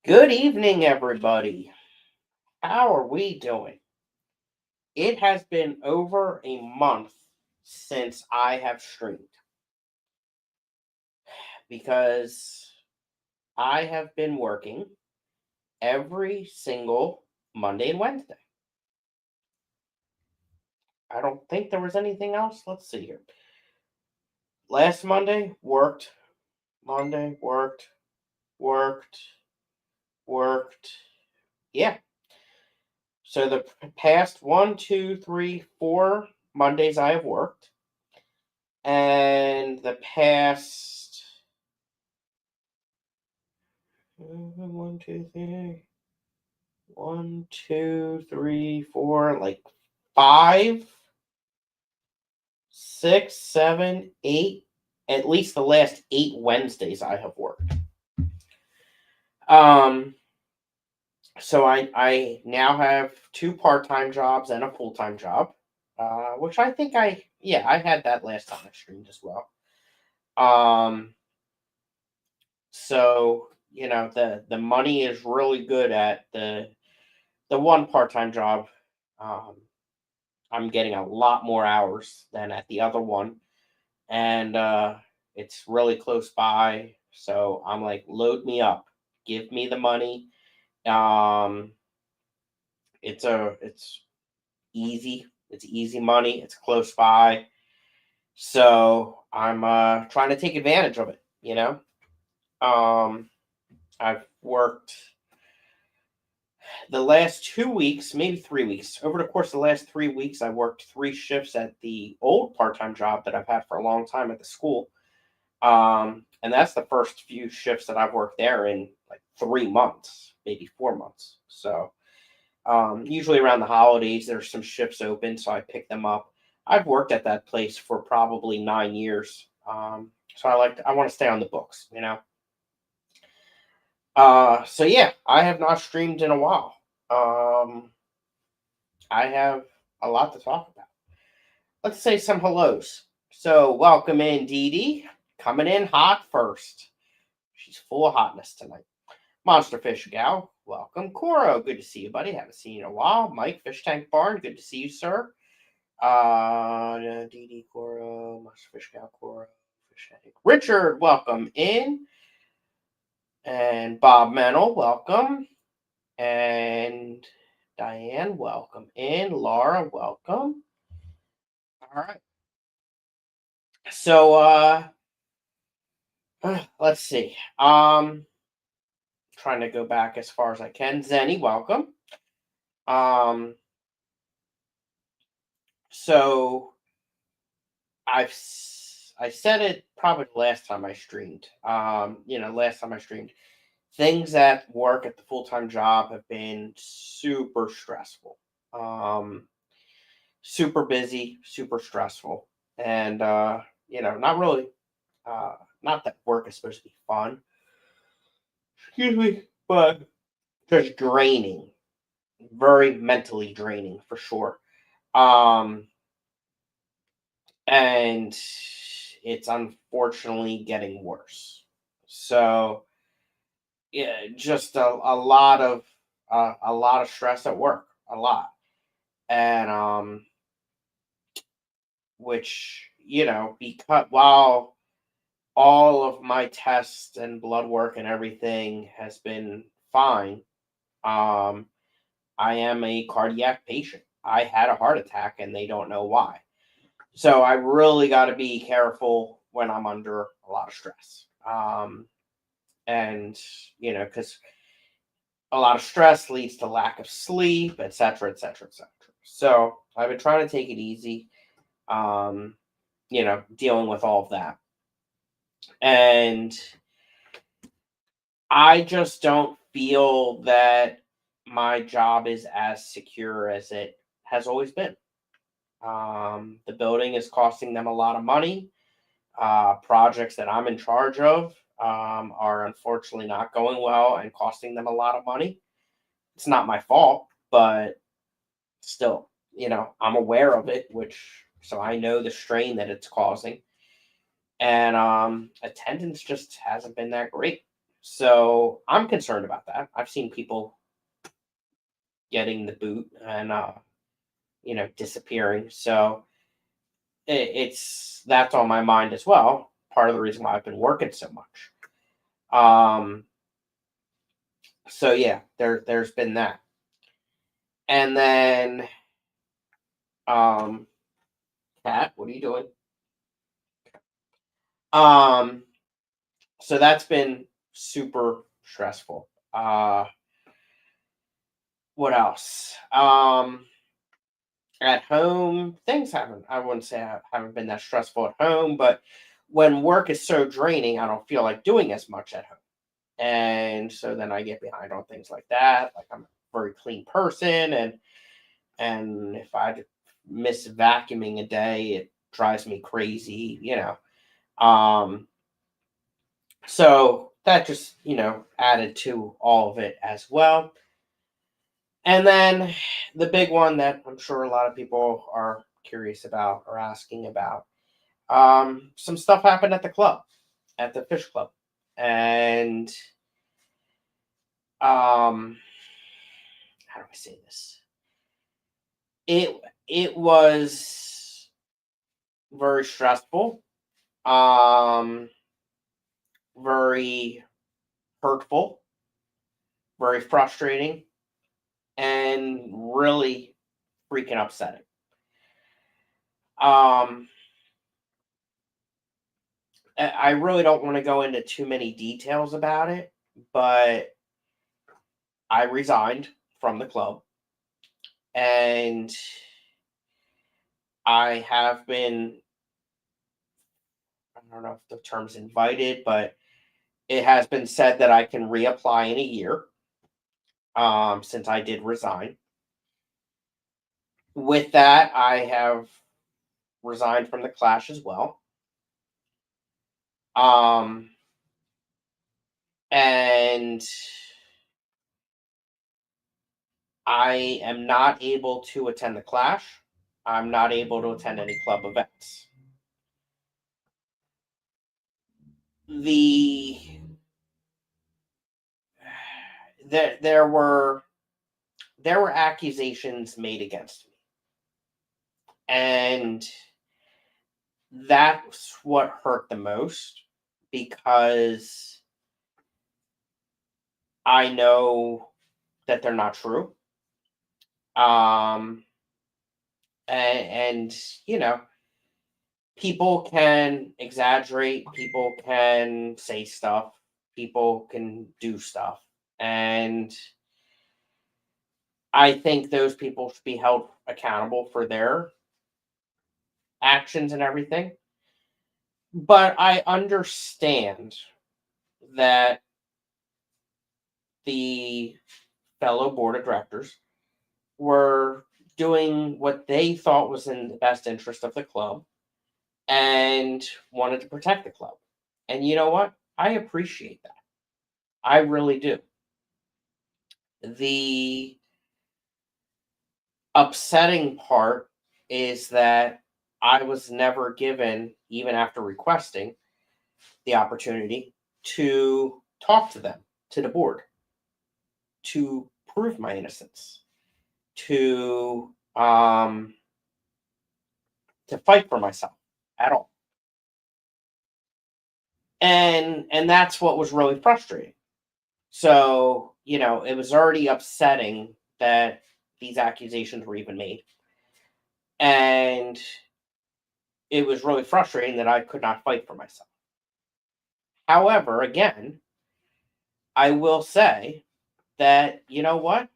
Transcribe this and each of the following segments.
Good evening, everybody. How are we doing? It has been over a month since I have streamed because I have been working every single Monday and Wednesday. I don't think there was anything else. Let's see here. Last Monday, worked. Monday, worked, worked. Yeah. So the past 1, 2, 3, 4 Mondays I have worked. And the past 1, 2, 3, 1, 2, 3, 4, like 5, 6, 7, 8. At least the last 8 Wednesdays I have worked. So I now have 2 part-time jobs and a full-time job, which I think I had that last time I streamed as well. So the money is really good at the one part-time job. I'm getting a lot more hours than at the other one, and it's really close by. So I'm like, load me up, give me the money. Um, it's easy. It's easy money. It's close by. So I'm trying to take advantage of it. I've worked the last 2 weeks, maybe 3 weeks. Over the course of the last 3 weeks, I worked 3 shifts at the old part-time job that I've had for a long time at the school. And that's the first few shifts that I've worked there in like 3 months, maybe 4 months. So usually around the holidays, there's some shifts open, so I pick them up. I've worked at that place for probably 9 years. So I want to stay on the books. So yeah, I have not streamed in a while. I have a lot to talk about. Let's say some hellos. So welcome in, Dee Dee. Coming in hot first. She's full of hotness tonight. Monster Fish Gal, welcome. Coro, good to see you, buddy. Haven't seen you in a while. Mike, Fish Tank Barn, good to see you, sir. Dee Dee, Coro, Monster Fish Gal, Coro, Fish Tank. Richard, welcome in. And Bob Mennel, welcome. And Diane, welcome in. Laura, welcome. All right. So let's see. Trying to go back as far as I can. Zenny, welcome. So I said it probably last time I streamed. Last time I streamed, things at work at the full-time job have been super stressful. Super busy, super stressful. And not really not that work is supposed to be fun. Excuse me, but just draining. Very mentally draining for sure. And it's unfortunately getting worse. So yeah, just a lot of stress at work, a lot, and which because while all of my tests and blood work and everything has been fine. Um, I am a cardiac patient. I had a heart attack and they don't know why. So I really got to be careful when I'm under a lot of stress. And, because a lot of stress leads to lack of sleep, et cetera, et cetera, et cetera. So I've been trying to take it easy, dealing with all of that. And I just don't feel that my job is as secure as it has always been. The building is costing them a lot of money. Projects that I'm in charge of are unfortunately not going well and costing them a lot of money. It's not my fault, but still, I'm aware of it, so I know the strain that it's causing. And attendance just hasn't been that great. So I'm concerned about that. I've seen people getting the boot and disappearing. So that's on my mind as well. Part of the reason why I've been working so much. So yeah, there's been that. And then Kat, what are you doing? So that's been super stressful. What else? At home, things I wouldn't say haven't been that stressful at home, but when work is so draining, I don't feel like doing as much at home. And so then I get behind on things like that. Like I'm a very clean person, and if I miss vacuuming a day, it drives me crazy. So that just, added to all of it as well. And then the big one that I'm sure a lot of people are curious about or asking about. Some stuff happened at the club, at the fish club. And how do I say this? It was very stressful, um, very hurtful, very frustrating, and really freaking upsetting. Um, I really don't want to go into too many details about it, but I resigned from the club and I have been, I don't know if the term's invited, but it has been said that I can reapply in a year, since I did resign. With that, I have resigned from the Clash as well. Um, and I am not able to attend the Clash. I'm not able to attend any club events. The there were accusations made against me, and that's what hurt the most because I know that they're not true. Um, and people can exaggerate, people can say stuff, people can do stuff, and I think those people should be held accountable for their actions and everything. But I understand that the fellow board of directors were doing what they thought was in the best interest of the club and wanted to protect the club. And you know what? I appreciate that. I really do. The upsetting part is that I was never given, even after requesting the opportunity, to talk to them, to the board, to prove my innocence, to to fight for myself at all. And that's what was really frustrating. So, it was already upsetting that these accusations were even made. And it was really frustrating that I could not fight for myself. However, again, I will say that, you know what?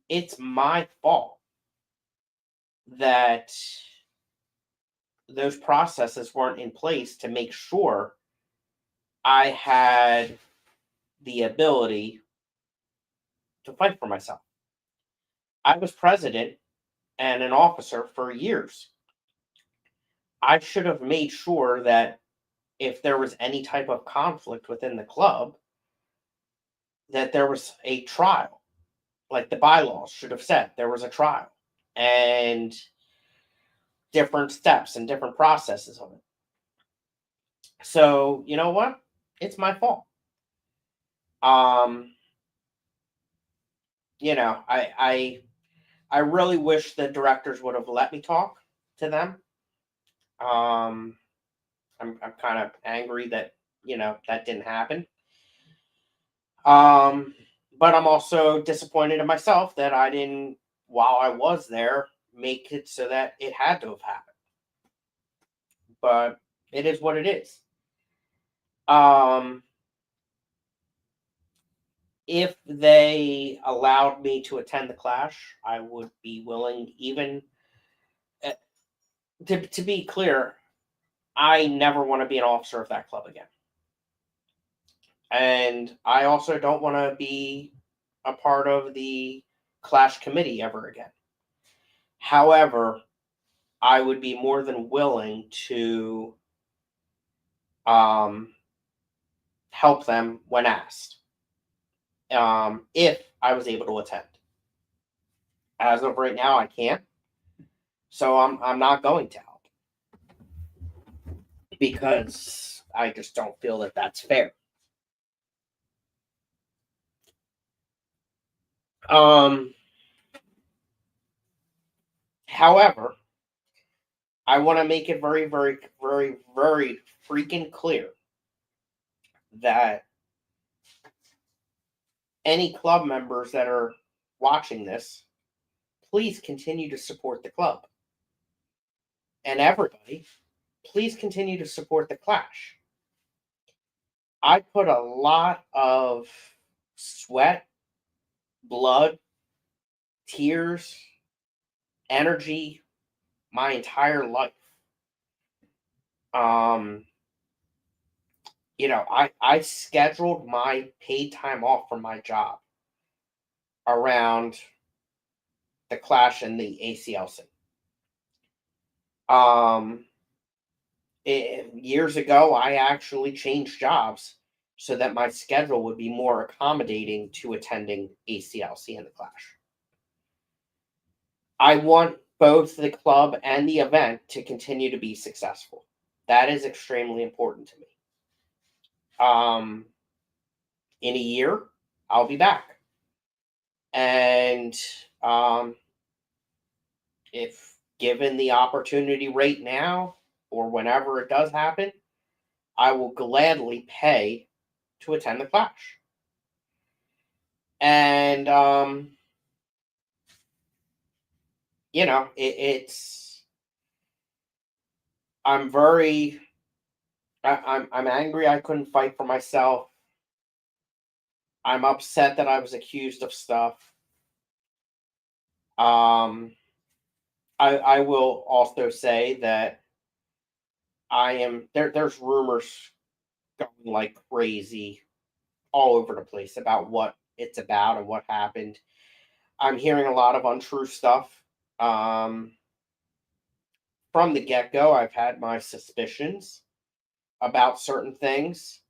It's my fault that those processes weren't in place to make sure I had the ability to fight for myself. I was president and an officer for years. I should have made sure that if there was any type of conflict within the club, that there was a trial. Like the bylaws should have said there was a trial and different steps and different processes of it. So, you know what? It's my fault. Um, I really wish the directors would have let me talk to them. Um, I'm kind of angry that that didn't happen. Um, but I'm also disappointed in myself that I didn't, while I was there, make it so that it had to have happened. But it is what it is. Um, if they allowed me to attend the clash, I would be willing, even uh, to be clear, I never want to be an officer of that club again. And I also don't want to be a part of the clash committee ever again. However, I would be more than willing to um, help them when asked, if I was able to attend. As of right now, I can't, so I'm not going to help because I just don't feel that that's fair. Um, However, I want to make it very, very, very, very freaking clear that any club members that are watching this, please continue to support the club. And everybody, please continue to support the Clash. I put a lot of sweat, blood, tears, energy my entire life. Um, I scheduled my paid time off from my job around the Clash and the ACLC. Um, Years ago, I actually changed jobs so that my schedule would be more accommodating to attending ACLC and the Clash. I want both the club and the event to continue to be successful. That is extremely important to me. In a year, I'll be back. And if given the opportunity right now or whenever it does happen, I will gladly pay to attend the Clash. And it's I'm very I'm angry I couldn't fight for myself. I'm upset that I was accused of stuff. Um, I will also say that I am there's rumors going like crazy all over the place about what it's about and what happened. I'm hearing a lot of untrue stuff. Um, from the get go, I've had my suspicions about certain things,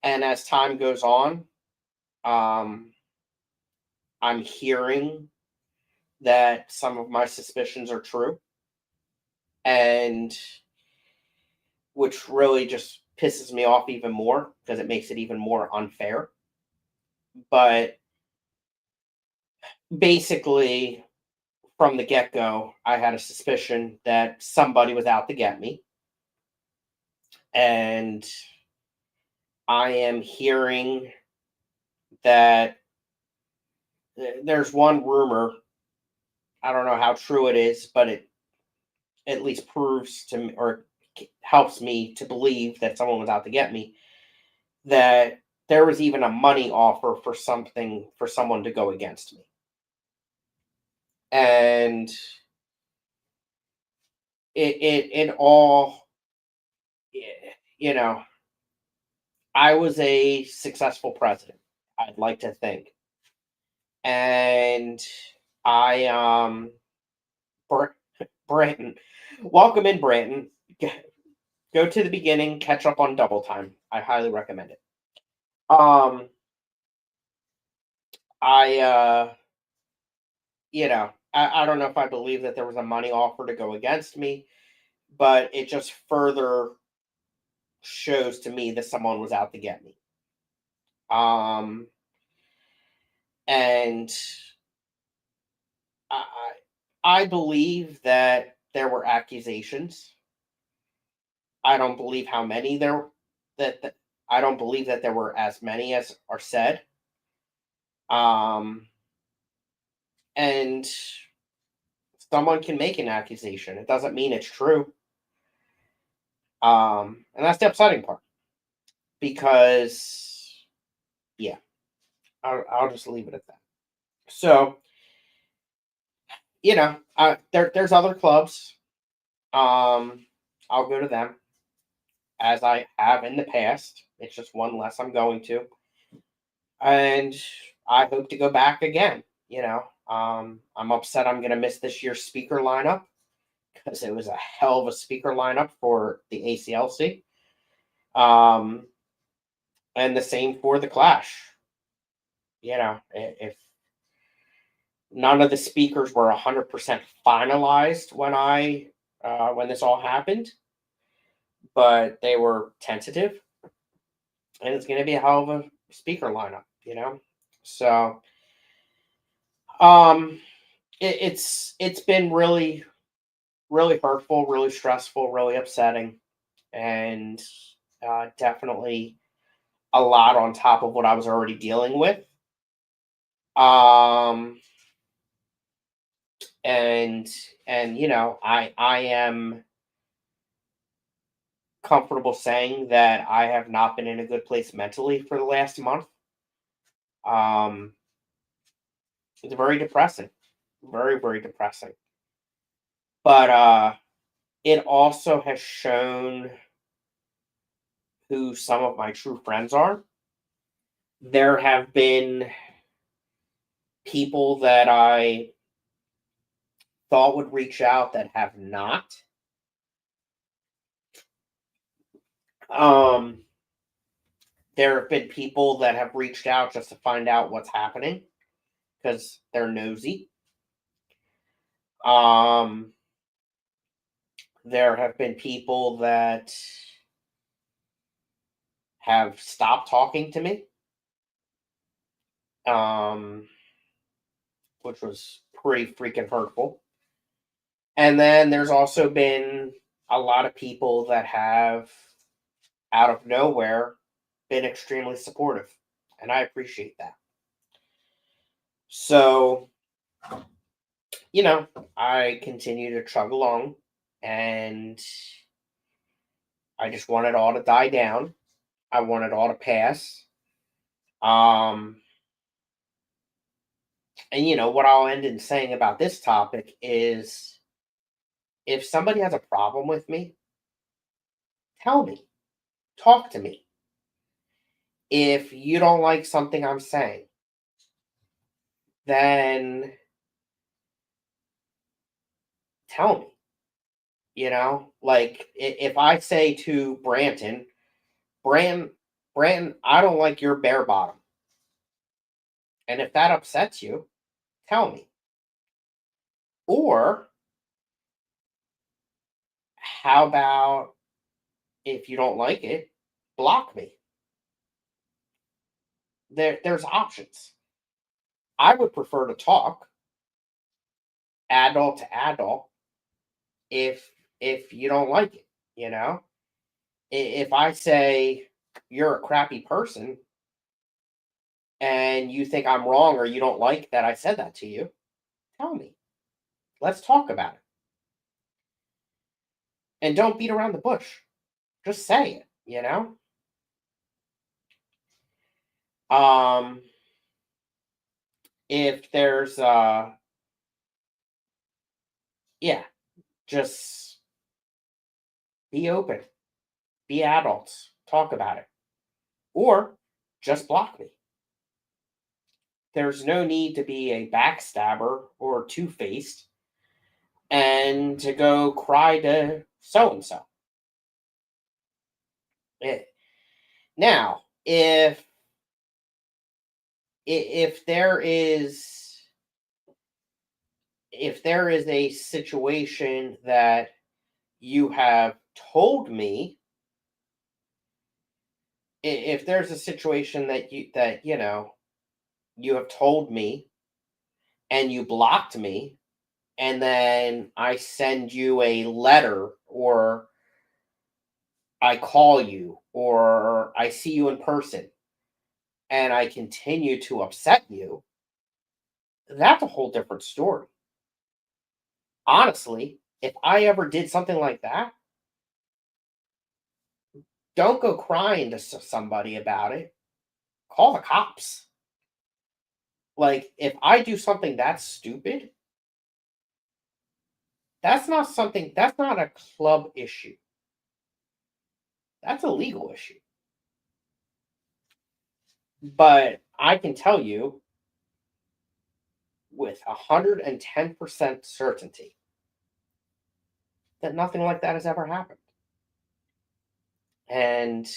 and as time goes on, um, I'm hearing that some of my suspicions are true, and which really just pisses me off even more because it makes it even more unfair. But basically, from the get go, I had a suspicion that somebody was out to get me. And I am hearing that there's one rumor. I don't know how true it is, but it at least proves to me, or helps me to believe that someone was out to get me, that there was even a money offer for someone to go against me. And it all, you know, I was a successful president, I'd like to think. And I Br- Branton, welcome in, Branton. Go to the beginning, catch up on double time. I highly recommend it. Um, I I don't know if I believe that there was a money offer to go against me, but it just further shows to me that someone was out to get me. Um, and I I believe that there were accusations. I don't believe how many there that I don't believe that there were as many as are said. Um, and someone can make an accusation. It doesn't mean it's true. And that's the upsetting part because, yeah, I'll just leave it at that. So, there's other clubs. Um, I'll go to them as I have in the past. It's just one less I'm going to, and I hope to go back again. I'm upset I'm going to miss this year's speaker lineup because it was a hell of a speaker lineup for the ACLC. Um, and the same for the Clash. If none of the speakers were 100% finalized when this all happened, but they were tentative, and it's going to be a hell of a speaker lineup. So um, it's been really, really hurtful, really stressful, really upsetting, and definitely a lot on top of what I was already dealing with. Um, and I am comfortable saying that I have not been in a good place mentally for the last month. Um, it's very depressing, very, very depressing. But it also has shown who some of my true friends are. There have been people that I thought would reach out that have not. Um, there have been people that have reached out just to find out what's happening because they're nosy. Um, there have been people that have stopped talking to me, um, which was pretty freaking hurtful. And then there's also been a lot of people that have, out of nowhere, been extremely supportive. And I appreciate that. So, I continue to chug along, and I just want it all to die down. I want it all to pass. Um, and what I'll end in saying about this topic is if somebody has a problem with me, tell me, talk to me. If you don't like something I'm saying, then tell me. Like if I say to Branton, I don't like your bare bottom. And if that upsets you, tell me. Or how about if you don't like it, block me? There's options. I would prefer to talk adult to adult if you don't like it, you know? If I say you're a crappy person and you think I'm wrong or you don't like that I said that to you, tell me. Let's talk about it. And don't beat around the bush. Just say it, you know? Um if there's yeah, just be open, be adults, talk about it. Or just block me. There's no need to be a backstabber or two-faced and to go cry to so and so. Now, if there is a situation that you have told me, if there's a situation that you have told me and you blocked me, and then I send you a letter, or I call you, or I see you in person and I continue to upset you, that's a whole different story. Honestly, if I ever did something like that, don't go crying to somebody about it. Call the cops. Like, if I do something that's stupid, that's not a club issue. That's a legal issue. But I can tell you with 110% certainty that nothing like that has ever happened. And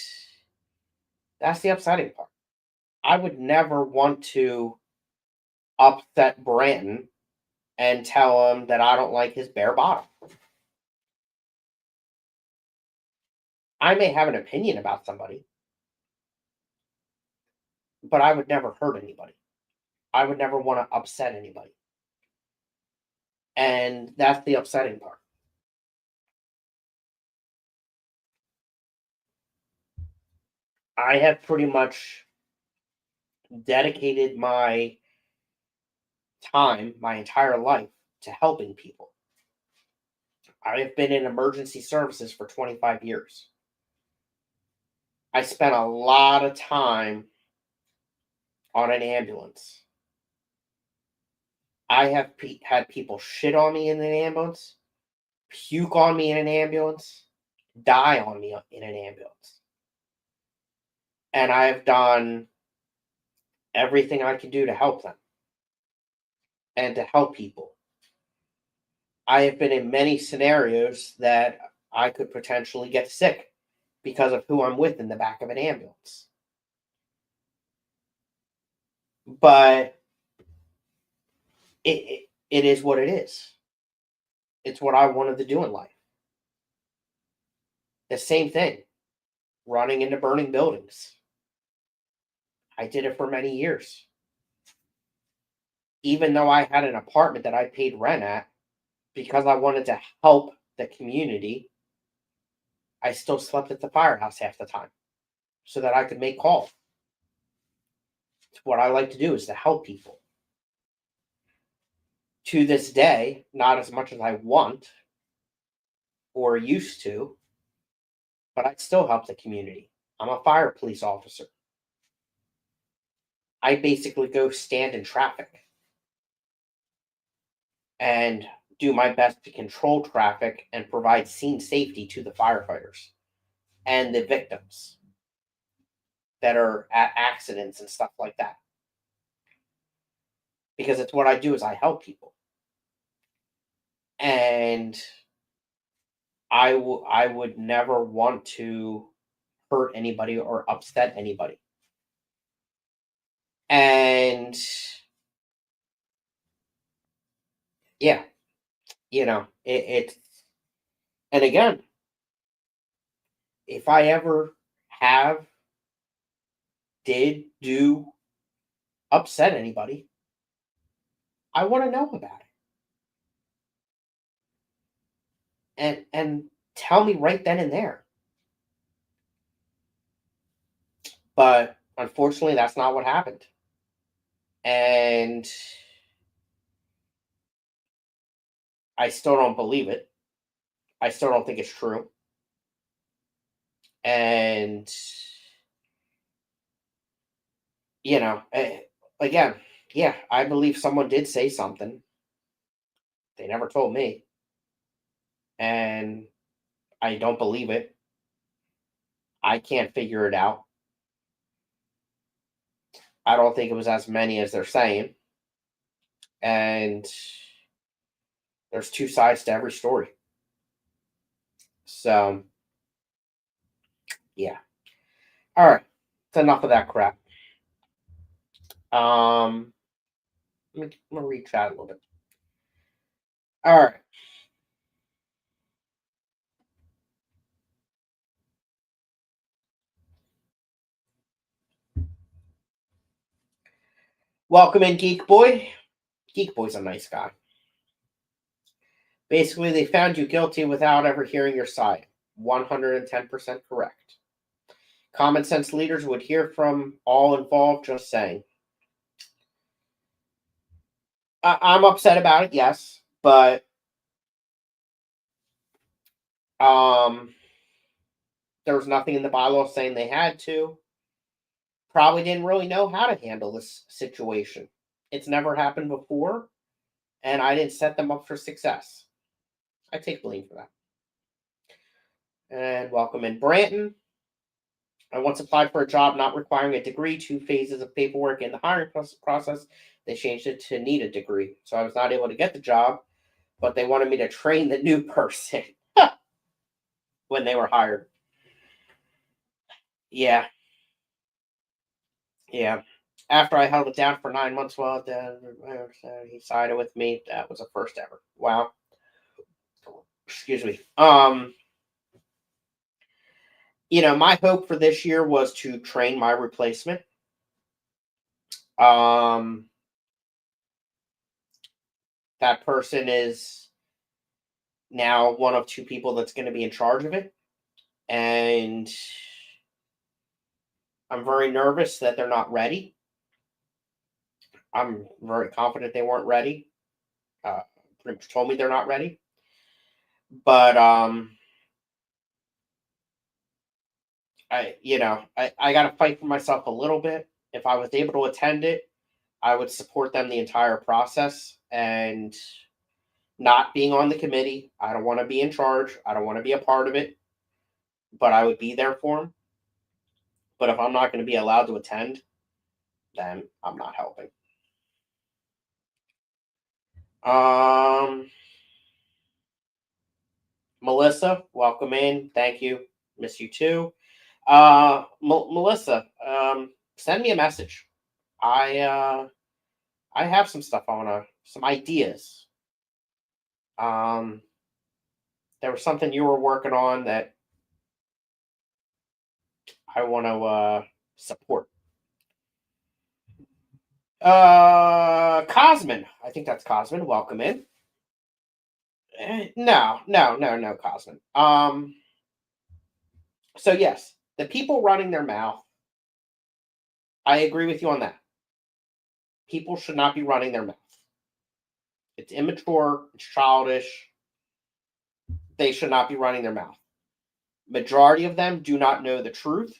that's the upsetting part. I would never want to upset Branton and tell him that I don't like his bare bottom. I may have an opinion about somebody, but I would never hurt anybody. I would never want to upset anybody. And that's the upsetting part. I have pretty much dedicated my time, my entire life, to helping people. I have been in emergency services for 25 years. I spent a lot of time on an ambulance. I have had people shit on me in an ambulance, puke on me in an ambulance, die on me in an ambulance. And I have done everything I can do to help them and to help people. I have been in many scenarios that I could potentially get sick because of who I'm with in the back of an ambulance. But it is what it is. It's what I wanted to do in life. The same thing, running into burning buildings. I did it for many years. Even though I had an apartment that I paid rent at, because I wanted to help the community, I still slept at the firehouse half the time so that I could make calls. It's what I like to do, is to help people. To this day, not as much as I want or used to, but I still help the community. I'm a fire police officer. I basically go stand in traffic and do my best to control traffic and provide scene safety to the firefighters and the victims that are at accidents and stuff like that. Because it's what I do, is I help people. And I would never want to hurt anybody or upset anybody. And yeah, it's, and again, if I ever have, did, do upset anybody, I want to know about it. And tell me right then and there. But unfortunately, that's not what happened. And I still don't believe it. I still don't think it's true. And, you know, again, yeah, I believe someone did say something. They never told me. And I don't believe it. I can't figure it out. I don't think it was as many as they're saying. And there's two sides to every story. So, yeah. All right. It's enough of that crap. I'm gonna read chat a little bit. All right. Welcome in, Geek Boy. Geek Boy's a nice guy. Basically, they found you guilty without ever hearing your side. 110% correct. Common sense leaders would hear from all involved, just saying. I'm upset about it, yes, but there was nothing in the bylaw saying they had to. Probably didn't really know how to handle this situation. It's never happened before, and I didn't set them up for success. I take blame for that. And welcome in, Branton. I once applied for a job not requiring a degree, 2 phases of paperwork in the hiring process. They changed it to need a degree. So I was not able to get the job, but they wanted me to train the new person when they were hired. Yeah. Yeah. After I held it down for 9 months, well, he sided with me. That was a first ever. Wow. Excuse me. My hope for this year was to train my replacement. That person is now one of two people that's going to be in charge of it. And I'm very nervous that they're not ready. I'm very confident they weren't ready. Pretty much told me they're not ready. But I got to fight for myself a little bit. If I was able to attend it, I would support them the entire process. And not being on the committee, I don't want to be in charge. I don't want to be a part of it, but I would be there for them. But if I'm not going to be allowed to attend, then I'm not helping. Melissa, welcome in. Thank you. Miss you too. Melissa, send me a message. I have some stuff some ideas. There was something you were working on that I want to support. Cosmin, I think that's Cosmin. Welcome in. No, Cosmin. So yes, the people running their mouth. I agree with you on that. People should not be running their mouth. It's immature. It's childish. They should not be running their mouth. Majority of them do not know the truth.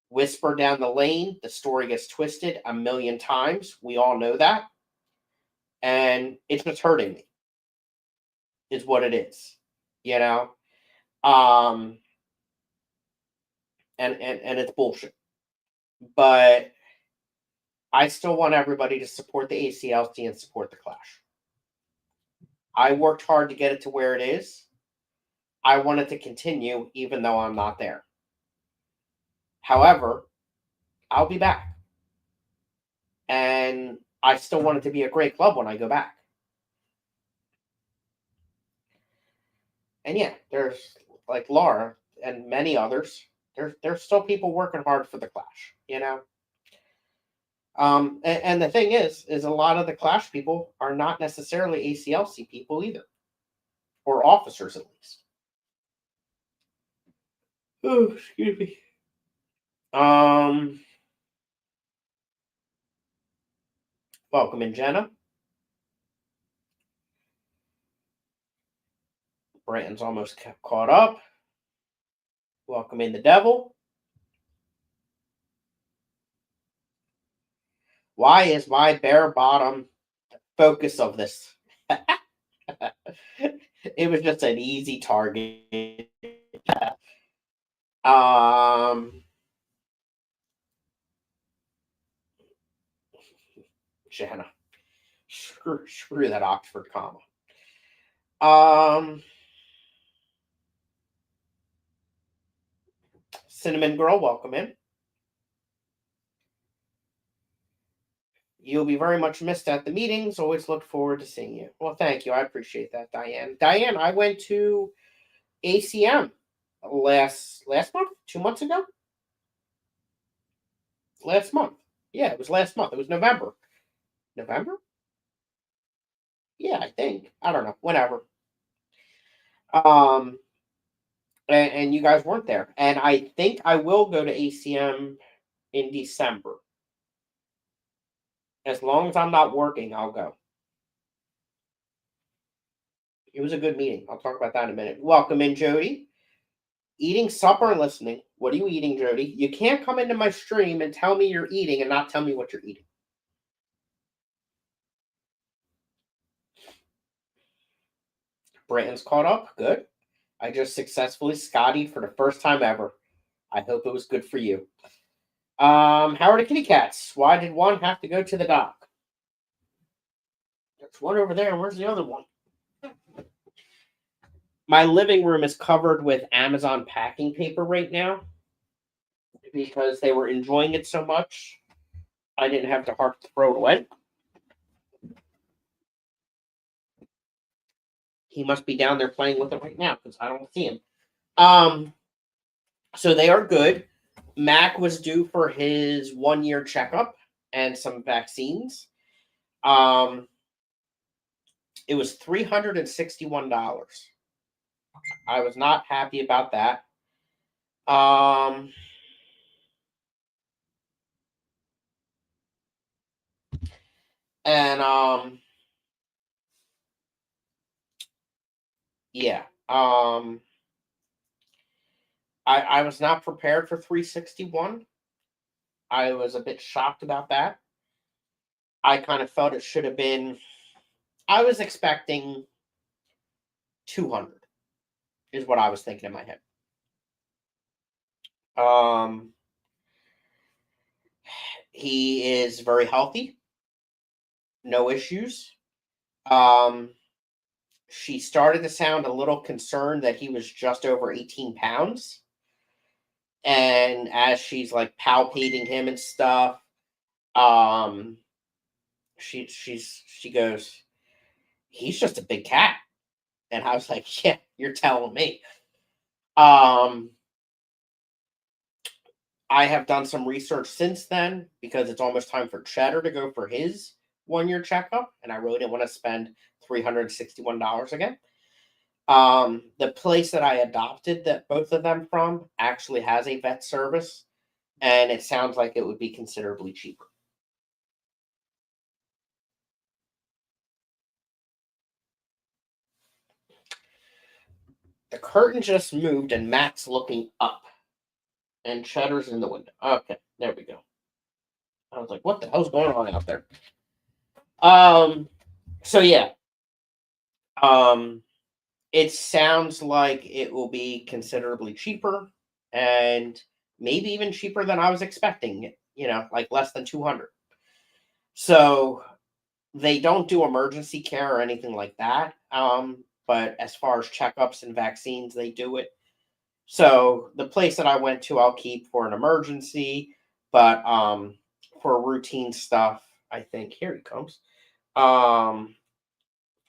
Whisper down the lane. The story gets twisted a million times. We all know that. And it's just hurting me. Is what it is. You know? And it's bullshit. But I still want everybody to support the ACLC and support the Clash. I worked hard to get it to where it is. I want it to continue even though I'm not there. However, I'll be back. And I still want it to be a great club when I go back. And yeah, there's like Laura and many others. There's still people working hard for the Clash, and the thing is a lot of the Clash people are not necessarily ACLC people either, or officers at least. Oh, excuse me. Welcome in, Jenna. Brandon's almost caught up. Welcome in, the devil. Why is my bare bottom the focus of this? It was just an easy target. Jenna. Screw that Oxford comma. Cinnamon Girl, welcome in. You'll be very much missed at the meetings. Always look forward to seeing you. Well, thank you. I appreciate that, Diane. Diane, I went to ACM last month, 2 months ago. Last month. Yeah, it was last month. It was November. November? Yeah, I think. I don't know. Whenever. And you guys weren't there. And I think I will go to ACM in December. As long as I'm not working, I'll go. It was a good meeting. I'll talk about that in a minute. Welcome in, Jody. Eating supper and listening. What are you eating, Jody? You can't come into my stream and tell me you're eating and not tell me what you're eating. Brandon's caught up. Good. I just successfully Scottied for the first time ever. I hope it was good for you. How are the kitty cats? Why did one have to go to the dock? There's one over there. Where's the other one? My living room is covered with Amazon packing paper right now because they were enjoying it so much. I didn't have the heart to throw it away. He must be down there playing with it right now because I don't see him. So they are good. Mac was due for his 1-year checkup and some vaccines. It was $361. I was not happy about that. Yeah. I was not prepared for 361. I was a bit shocked about that. I kind of felt it should have been. I was expecting 200 is what I was thinking in my head. He is very healthy. No issues. She started to sound a little concerned that he was just over 18 pounds. And as she's like palpating him and stuff, she goes, he's just a big cat. And I was like, yeah, you're telling me. I have done some research since then because it's almost time for Cheddar to go for his 1-year checkup. And I really didn't want to spend $361 again. The place that I adopted that both of them from actually has a vet service. And it sounds like it would be considerably cheaper. The curtain just moved and Matt's looking up. And Cheddar's in the window. Okay, there we go. I was like, what the hell's going on out there? So yeah. It sounds like it will be considerably cheaper and maybe even cheaper than I was expecting, like less than 200. So they don't do emergency care or anything like that. But as far as checkups and vaccines, they do it. So the place that I went to, I'll keep for an emergency, but for routine stuff, I think here he comes. For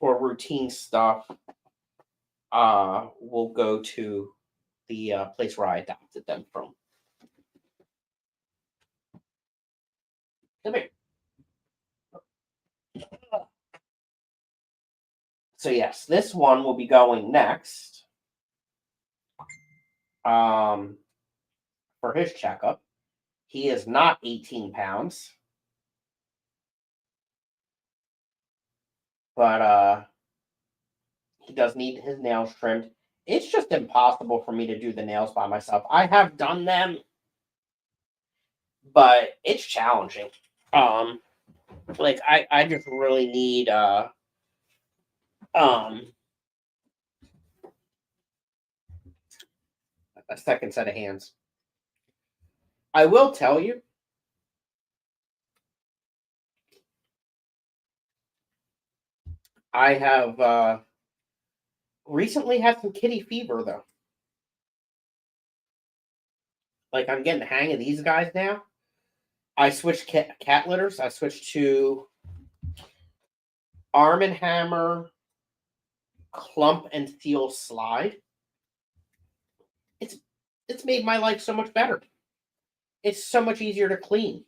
routine stuff, we'll go to the place where I adopted them from. Come here. So yes, this one will be going next. For his checkup. He is not 18 pounds, but he does need his nails trimmed. It's just impossible for me to do the nails by myself. I have done them, but it's challenging. Um, like I just really need um a second set of hands. I will tell you, I have recently had some kitty fever though. Like I'm getting the hang of these guys now. I switched cat litters. I switched to Arm and Hammer Clump and Seal Slide. It's it's made my life so much better. It's so much easier to clean,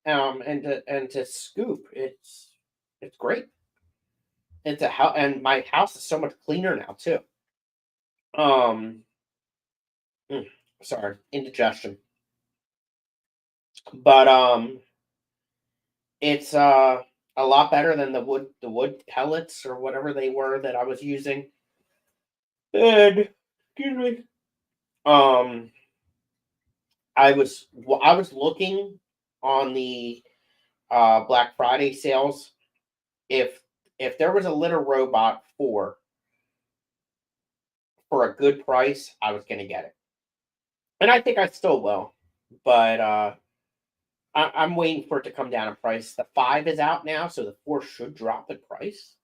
and to scoop. It's great. It's a house, and my house is so much cleaner now too. Um, mm, sorry, indigestion, but it's a lot better than the wood pellets or whatever they were that I was using. And excuse me. Um, I was looking on the Black Friday sales if there was a litter robot for a good price, I was gonna get it, and I think I still will. But I'm waiting for it to come down in price. The 5 is out now, so the 4 should drop in price.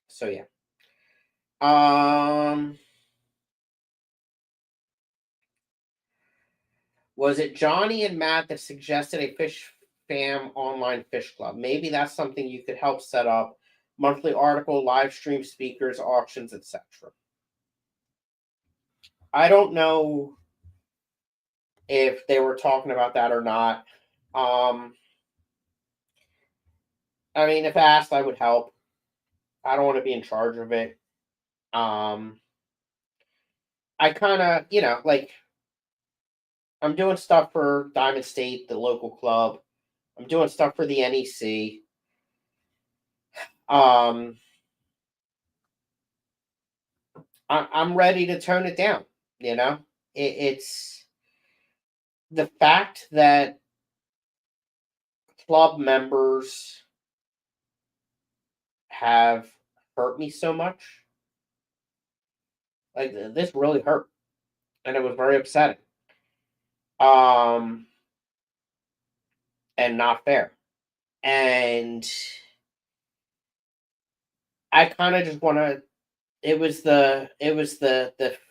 So yeah. Um, was it Johnny and Matt that suggested a fish fam online fish club? Maybe that's something you could help set up. Monthly article, live stream speakers, auctions, etc. I don't know if they were talking about that or not. Um, I mean, if asked, I would help. I don't want to be in charge of it. Um, I kind of, like I'm doing stuff for Diamond State, the local club. I'm doing stuff for the NEC. Um, I'm ready to tone it down. It's the fact that club members have hurt me so much. Like this really hurt, and it was very upsetting. Um, and not fair. And I kind of just want to. It was the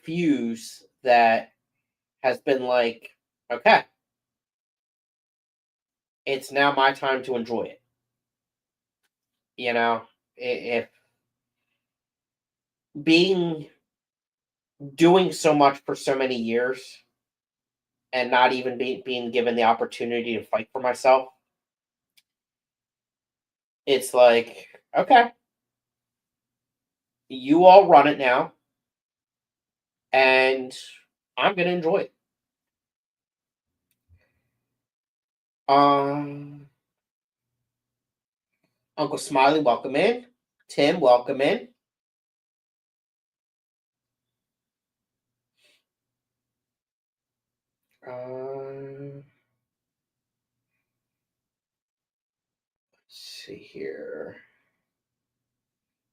fuse that has been like, okay, it's now my time to enjoy it. If being doing so much for so many years and not even being given the opportunity to fight for myself, it's like, okay, you all run it now, and I'm gonna enjoy it. Um, Uncle Smiley, welcome in. Tim, welcome in. Let's see here.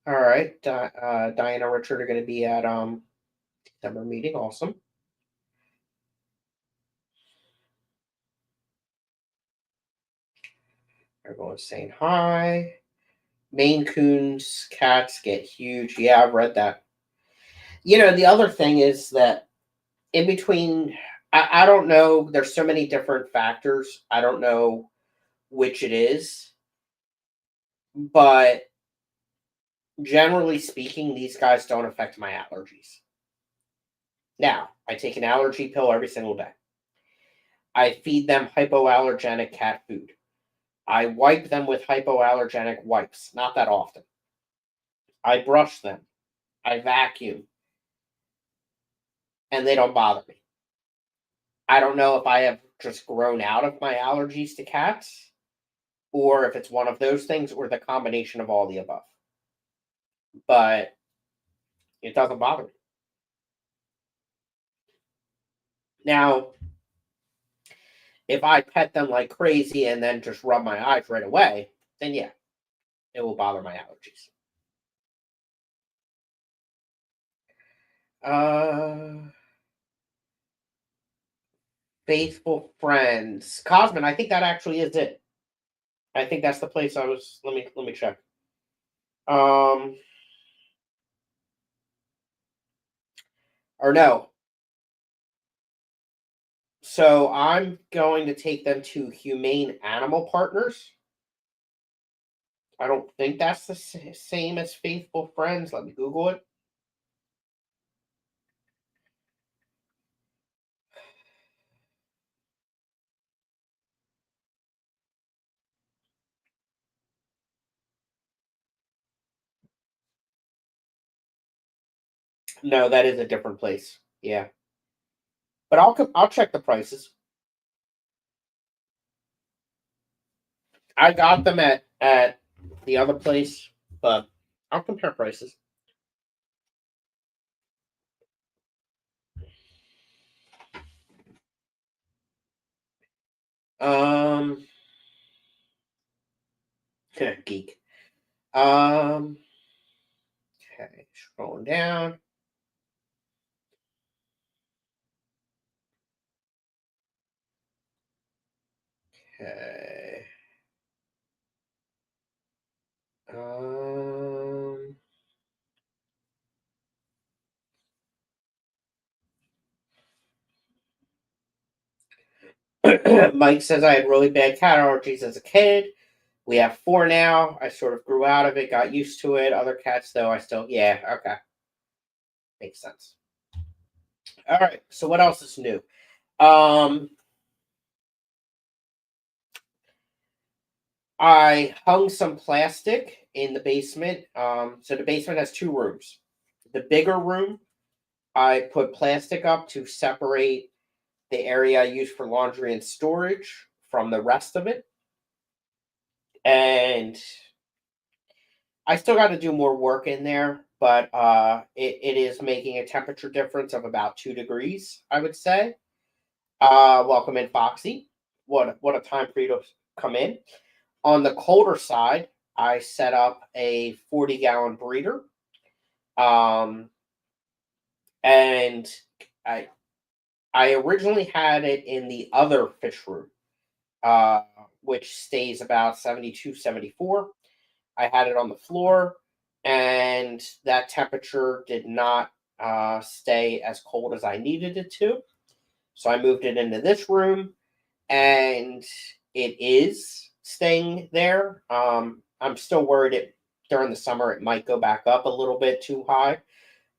All right, Diana and Richard are going to be at December meeting. Awesome. Everyone's saying hi. Maine Coons cats get huge. Yeah, I've read that. The other thing is that in between, I don't know. There's so many different factors. I don't know which it is, but generally speaking, these guys don't affect my allergies. Now, I take an allergy pill every single day. I feed them hypoallergenic cat food. I wipe them with hypoallergenic wipes, not that often. I brush them. I vacuum, and they don't bother me. I don't know if I have just grown out of my allergies to cats, or if it's one of those things, or the combination of all the above. But it doesn't bother me. Now, if I pet them like crazy and then just rub my eyes right away, then yeah, it will bother my allergies. Uh, Faithful Friends, Cosmin. I think that actually is it. I think that's the place I was. Let me check. Um, or no. So I'm going to take them to Humane Animal Partners. I don't think that's the same as Faithful Friends. Let me Google it. No, that is a different place. Yeah, but I'll check the prices. I got them at the other place, but I'll compare prices. Um, geek. Um, okay, scrolling down. Okay. Um, Mike says I had really bad cat allergies as a kid. We have 4 now. I sort of grew out of it, got used to it. Other cats, though, I still, yeah, okay. Makes sense. All right, so what else is new? Um, I hung some plastic in the basement. So the basement has 2 rooms. The bigger room, I put plastic up to separate the area I use for laundry and storage from the rest of it. And I still got to do more work in there, but it is making a temperature difference of about 2 degrees, I would say. Welcome in, Foxy. What a time for you to come in. On the colder side, I set up a 40-gallon breeder, um, and I I originally had it in the other fish room, uh, which stays about 72, 74. I had it on the floor, and that temperature did not stay as cold as I needed it to. So I moved it into this room, and it is staying there. I'm still worried during the summer it might go back up a little bit too high,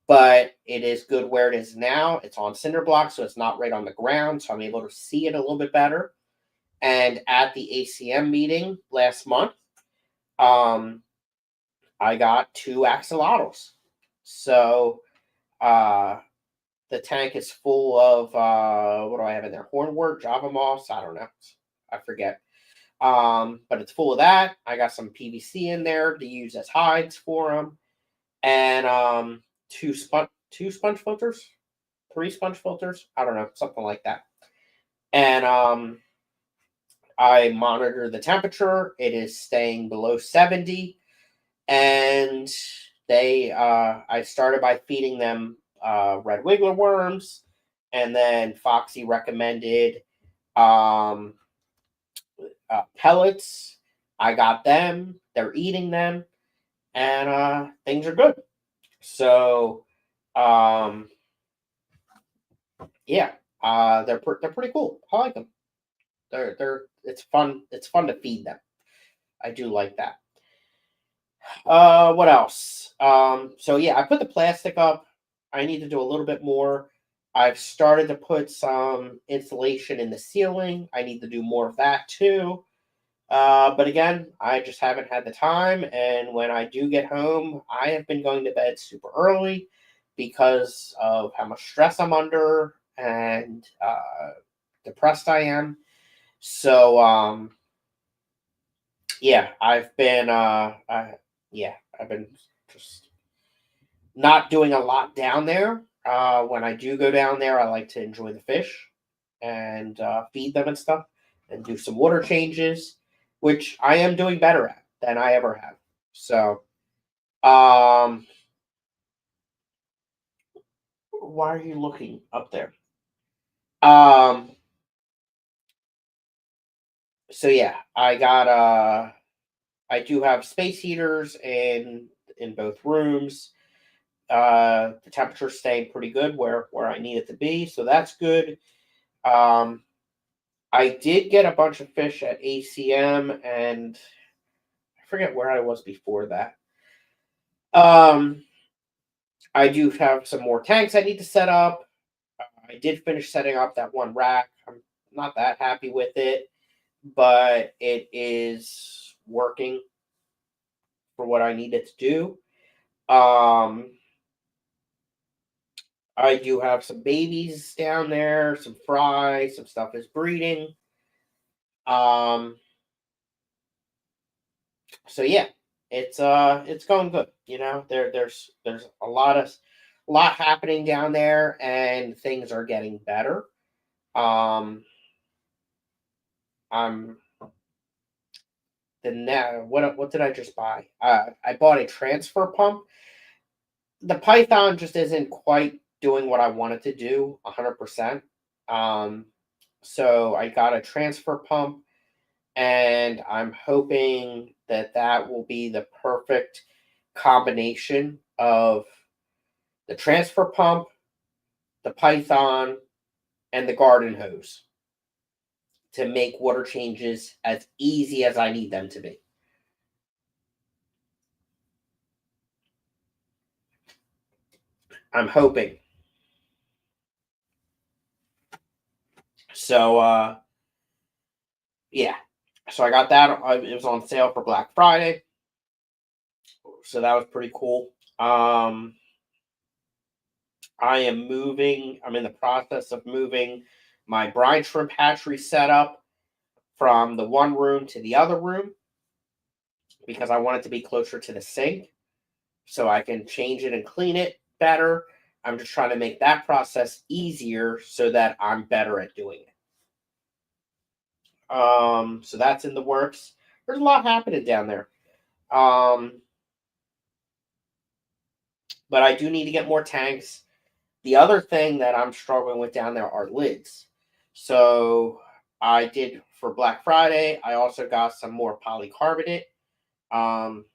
but it is good where it is now. It's on cinder blocks, so it's not right on the ground, so I'm able to see it a little bit better. And at the ACM meeting last month, um, I got 2 axolotls. So uh, the tank is full of what do I have in there? Hornwort, Java moss. I don't know. I forget. But it's full of that. I got some PVC in there to use as hides for them, and two sponge filters, 3 sponge filters. I don't know, something like that. And I monitor the temperature. It is staying below 70, and I started by feeding them red wiggler worms, and then Foxy recommended um, pellets. I got them. They're eating them, and things are good. So, um, yeah, they're pretty cool. I like them. They're it's fun. It's fun to feed them. I do like that. What else? So yeah, I put the plastic up. I need to do a little bit more. I've started to put some insulation in the ceiling. I need to do more of that too. But again, I just haven't had the time. And when I do get home, I have been going to bed super early because of how much stress I'm under. And depressed I am. So yeah, I've been just not doing a lot down there. When I do go down there, I like to enjoy the fish and feed them and stuff, and do some water changes, which I am doing better at than I ever have. So, um, why are you looking up there? Um, so yeah, I do have space heaters in both rooms. The temperature's staying pretty good where I need it to be, so that's good. Um, I did get a bunch of fish at ACM, and I forget where I was before that. Um, I do have some more tanks I need to set up. I did finish setting up that one rack. I'm not that happy with it, but it is working for what I need it to do. I do have some babies down there, some fry, some stuff is breeding. Um, so yeah, it's going good. There's a lot happening down there, and things are getting better. Um, I'm the net. What did I just buy? I bought a transfer pump. The Python just isn't quite doing what I wanted to do 100%. Um, so I got a transfer pump, and I'm hoping that that will be the perfect combination of the transfer pump, the Python, and the garden hose to make water changes as easy as I need them to be. I'm hoping. So yeah. So I got that. It was on sale for Black Friday. So that was pretty cool. I am moving. I'm in the process of moving my brine shrimp hatchery setup from the one room to the other room because I want it to be closer to the sink so I can change it and clean it better. I'm just trying to make that process easier so that I'm better at doing it. So that's in the works. There's a lot happening down there. Um, but I do need to get more tanks. The other thing that I'm struggling with down there are lids. So I did for Black Friday. I also got some more polycarbonate. Um,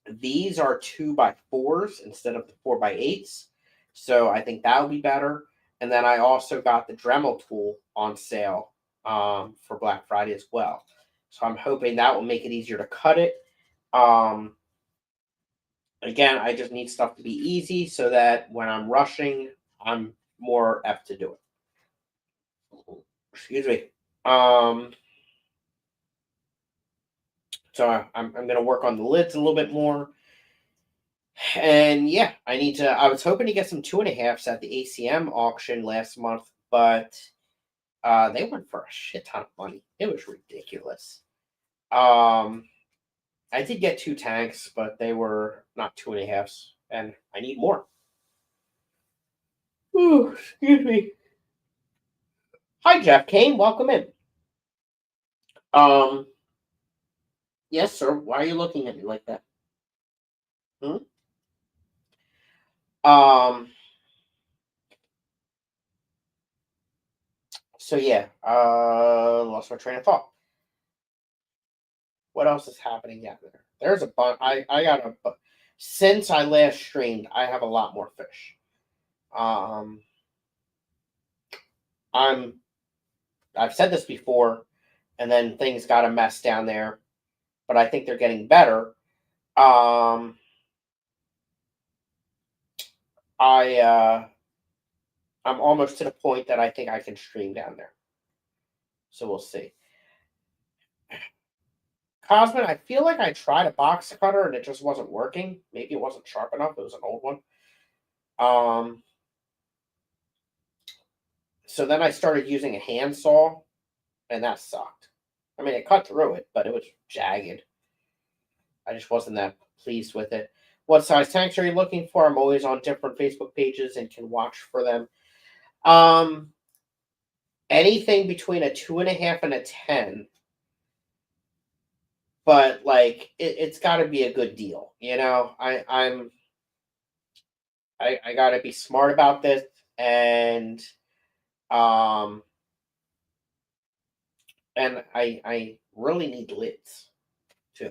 these are 2x4s instead of the 4x8s. So I think that'll be better. And then I also got the Dremel tool on sale for Black Friday as well. So I'm hoping that will make it easier to cut it. Um, again, I just need stuff to be easy so that when I'm rushing, I'm more apt to do it. Excuse me. Um, so I'm going to work on the lids a little bit more. And yeah, I was hoping to get some 2.5s at the ACM auction last month, but they went for a shit ton of money. It was ridiculous. I did get 2 tanks, but they were not 2.5s, and I need more. Ooh, excuse me. Hi, Jeff Kane. Welcome in. Um, yes, sir. Why are you looking at me like that? Hmm? Um, so yeah, lost my train of thought. What else is happening down there? There's a bunch. I got since I last streamed, I have a lot more fish. Um, I'm I've said this before, and then things got a mess down there, but I think they're getting better. Um, I I'm almost to the point that I think I can stream down there. So we'll see. Cosmin, I feel like I tried a box cutter and it just wasn't working. Maybe it wasn't sharp enough. It was an old one. Um, So then I started using a handsaw, and that sucked. I mean, it cut through it, but it was jagged. I just wasn't that pleased with it. What size tanks are you looking for? I'm always on different Facebook pages and can watch for them. Um, Anything between a 2.5 and a 10, but like it's got to be a good deal. I got to be smart about this, and um, I really need lids too.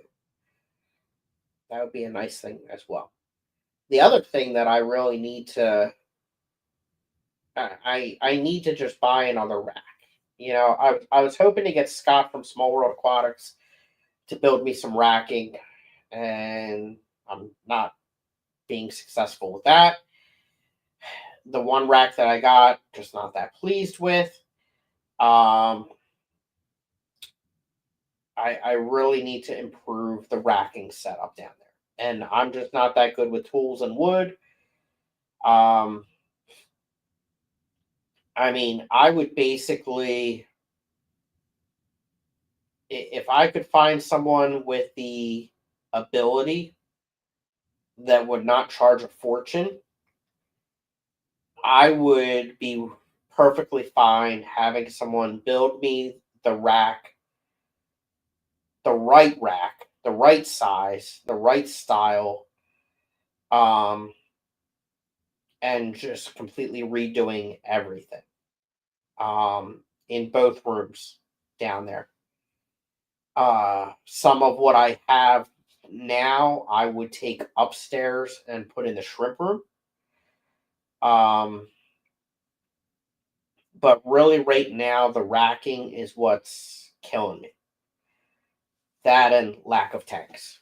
That would be a nice thing as well. The other thing that I really need to I need to just buy another rack. I was hoping to get Scott from Small World Aquatics to build me some racking, and I'm not being successful with that. The one rack that I got, just not that pleased with. Um, I really need to improve the racking setup down there, and I'm just not that good with tools and wood. Um, I mean, I would basically, if I could find someone with the ability that would not charge a fortune, I would be perfectly fine having someone build me the rack, the right size, the right style, um, and just completely redoing everything in both rooms down there. Some of what I have now, I would take upstairs and put in the shrimp room. Um, but really, right now, the racking is what's killing me. That and lack of tanks.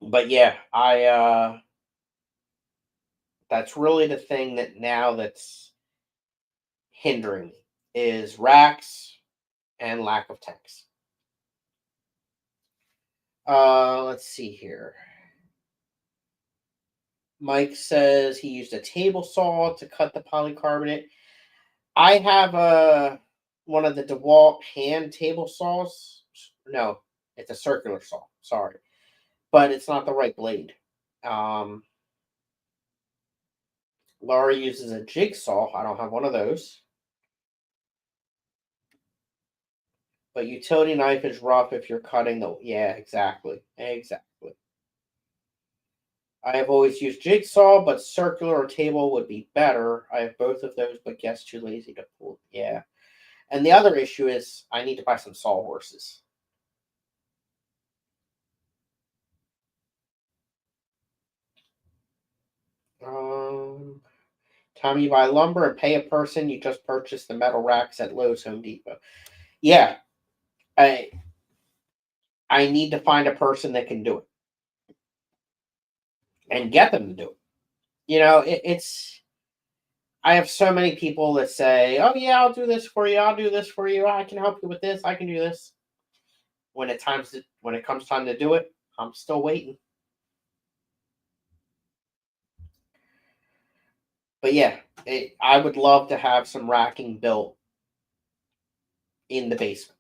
But yeah, I that's really the thing that now that's hindering me is racks and lack of tanks. Let's see here. Mike says he used a table saw to cut the polycarbonate. I have one of the DeWalt hand table saws. No, it's a circular saw. Sorry, but it's not the right blade. Um, Laura uses a jigsaw. I don't have one of those. But utility knife is rough if you're cutting the. Yeah, exactly. Exactly. I have always used jigsaw, but circular or table would be better. I have both of those, but guess too lazy to pull. Yeah. And the other issue is I need to buy some sawhorses. Um, Time you buy lumber and pay a person, you just purchase the metal racks at Lowe's, Home Depot. Yeah, I I need to find a person that can do it and get them to do it. It's I have so many people that say, "Oh yeah, I'll do this for you. I'll do this for you. I can help you with this. I can do this." When it comes time to do it, I'm still waiting. But yeah, I would love to have some racking built in the basement.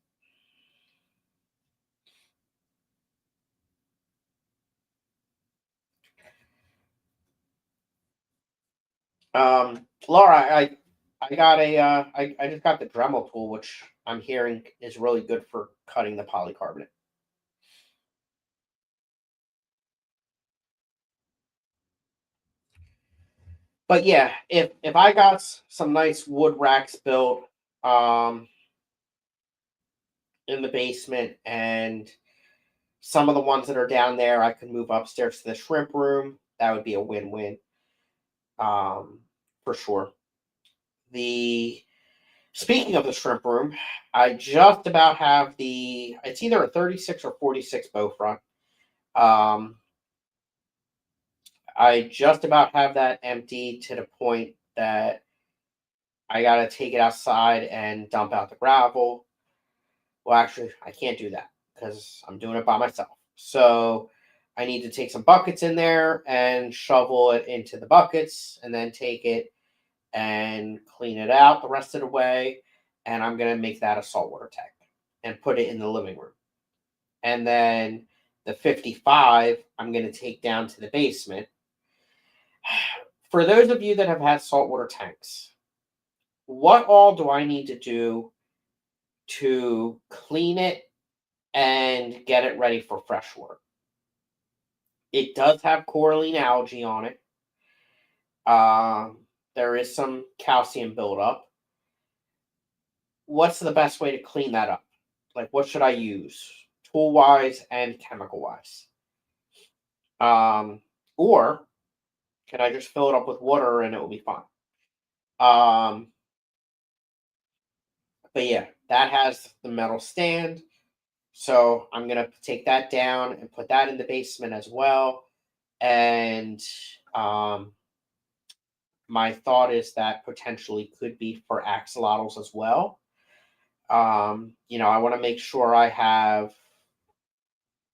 Laura, I got I just got the Dremel tool, which I'm hearing is really good for cutting the polycarbonate. But yeah, if I got some nice wood racks built um in the basement, and some of the ones that are down there I could move upstairs to the shrimp room, that would be a win-win. Um for sure. The Speaking of the shrimp room, I just about have it's either a 36 or 46 bow front. Um, I just about have that empty to the point that I got to take it outside and dump out the gravel. Well, actually, I can't do that because I'm doing it by myself. So I need to take some buckets in there and shovel it into the buckets, and then take it and clean it out the rest of the way. And I'm going to make that a saltwater tank and put it in the living room. And then the 55, I'm going to take down to the basement. For those of you that have had saltwater tanks, what all do I need to do to clean it and get it ready for freshwater? It does have coralline algae on it. There is some calcium buildup. What's the best way to clean that up? Like, what should I use, tool wise and chemical wise? Or can I just fill it up with water and it will be fine? But yeah, that has the metal stand. So I'm going to take that down and put that in the basement as well. And my thought is that potentially could be for axolotls as well. I want to make sure I have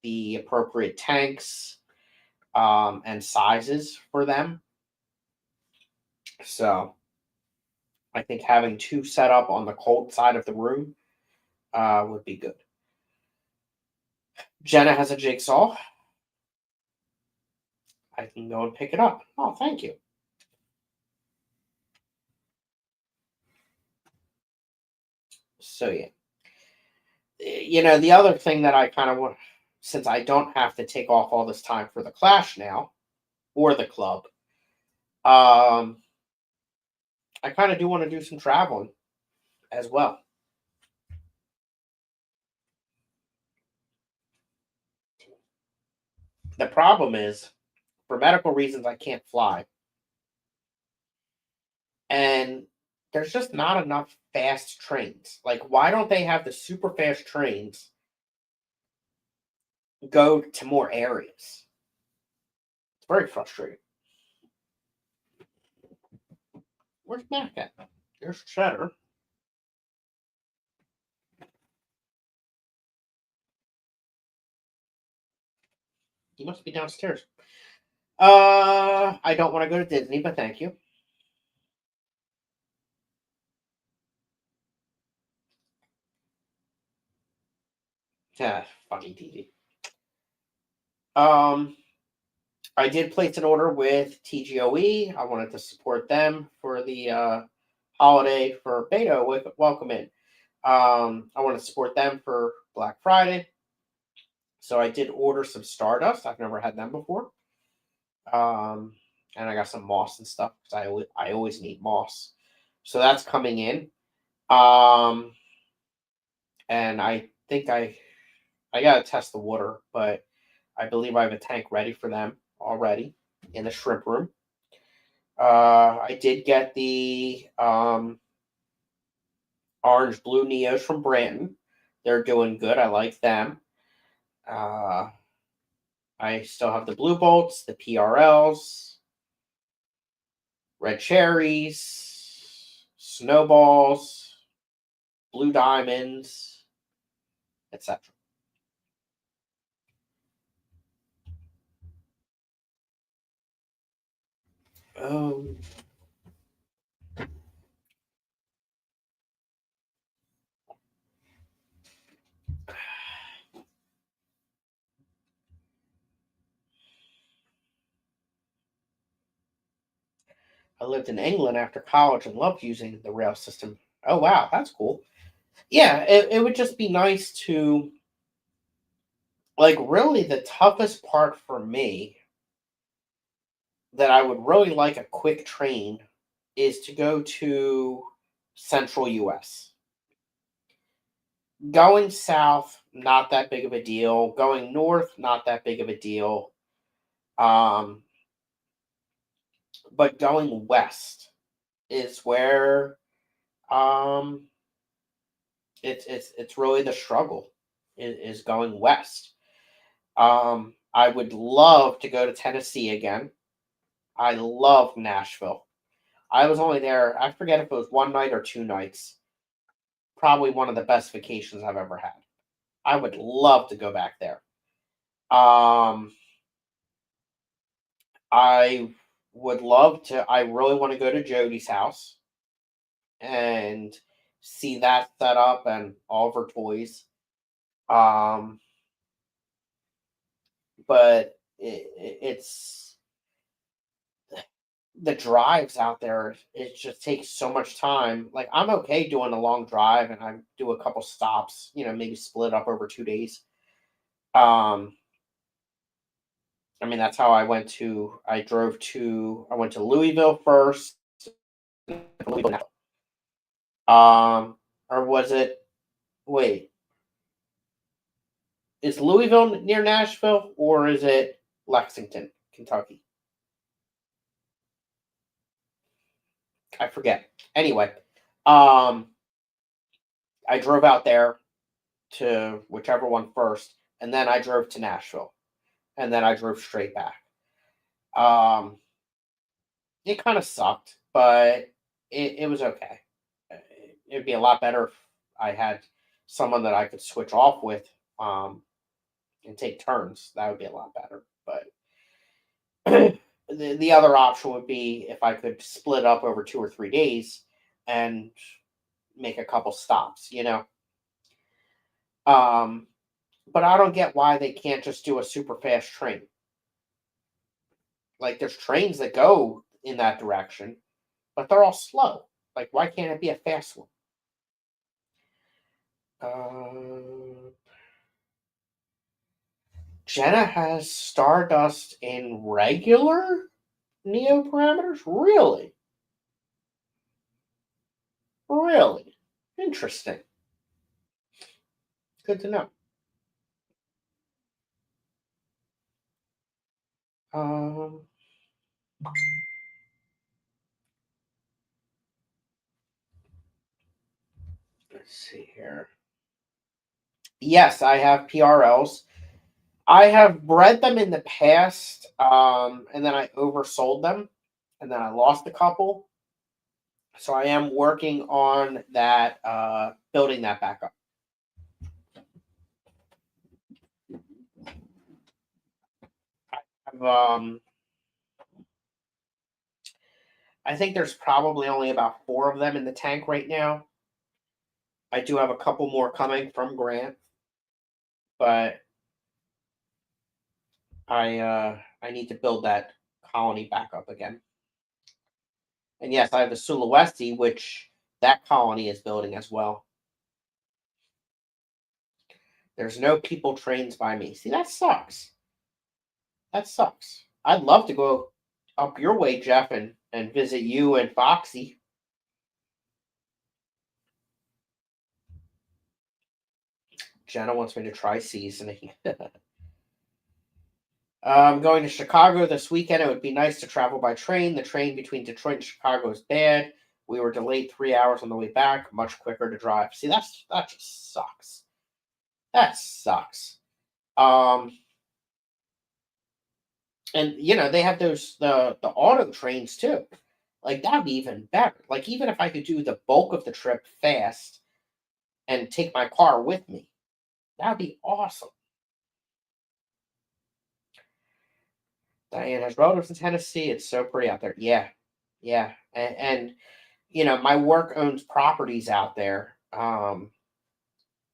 the appropriate tanks and sizes for them. So I think having two set up on the cold side of the room would be good. Jenna has a jigsaw. I can go and pick it up. Oh, thank you. So yeah. The other thing that I kind of want, since I don't have to take off all this time for the clash now, or the club, I kind of do want to do some traveling as well. The problem is, for medical reasons, I can't fly. And there's just not enough fast trains. Like, why don't they have the super fast trains go to more areas? It's very frustrating. Where's Mack at? There's Cheddar. He must be downstairs. I don't want to go to Disney, but thank you. Yeah, funny DD. I did place an order with TGOE. I wanted to support them for the holiday for Beto with Welcome In. I want to support them for Black Friday. So I did order some Stardust. I've never had them before. And I got some moss and stuff because I always need moss. So that's coming in. And I think I gotta test the water, but I believe I have a tank ready for them already in the shrimp room. I did get the orange blue Neos from Branton. They're doing good. I like them. I still have the blue bolts, the PRLs, red cherries, snowballs, blue diamonds, etc. I lived in England after college and loved using the rail system. Oh, wow, that's cool. Yeah, it would just be nice to, like, really the toughest part for me that I would really like a quick train is to go to central US. Going south, not that big of a deal. Going north, not that big of a deal. But going west is where it's really the struggle is going west. I would love to go to Tennessee again. I love Nashville. I was only there, I forget if it was one night or 2 nights. Probably one of the best vacations I've ever had. I would love to go back there. I would love to. I really want to go to Jody's house and see that set up and all of her toys. Um, but it's the drives out there. It just takes so much time. Like I'm okay doing a long drive, and I do a couple stops. Maybe split up over 2 days. Um, I mean that's how I went to. I went to Louisville first. Or was it? Wait, is Louisville near Nashville or is it Lexington, Kentucky? I forget. Anyway, um, I drove out there to whichever one first, and then I drove to Nashville, and then I drove straight back. Um, it kind of sucked, but it was okay. Uh, It'd be a lot better if I had someone that I could switch off with, and take turns. That would be a lot better. But the other option would be if I could split up over 2 or 3 days and make a couple stops. Um, but I don't get why they can't just do a super fast train. Like there's trains that go in that direction, but they're all slow. Like why can't it be a fast one? Uh, Jenna has Stardust in regular Neo parameters. Really, really interesting. Good to know. Um, let's see here. Yes, I have PRLs. I have bred them in the past, and then I oversold them, and then I lost a couple. So I am working on that, building that back up. I've, I think there's probably only about 4 of them in the tank right now. I do have a couple more coming from Grant, but I need to build that colony back up again. And yes, I have the Sulawesi, which that colony is building as well. There's no people trains by me. See, that sucks. That sucks. I'd love to go up your way, Jeff, and visit you and Foxy. Jenna wants me to try seasoning. I'm going to Chicago this weekend. It would be nice to travel by train. The train between Detroit and Chicago is bad. We were delayed 3 hours on the way back. Much quicker to drive. See, that just sucks. That sucks. Um, and they have the auto trains too. Like that'd be even better. Like even if I could do the bulk of the trip fast and take my car with me, that'd be awesome. Diane has relatives in Tennessee. It's so pretty out there. Yeah, yeah, and my work owns properties out there,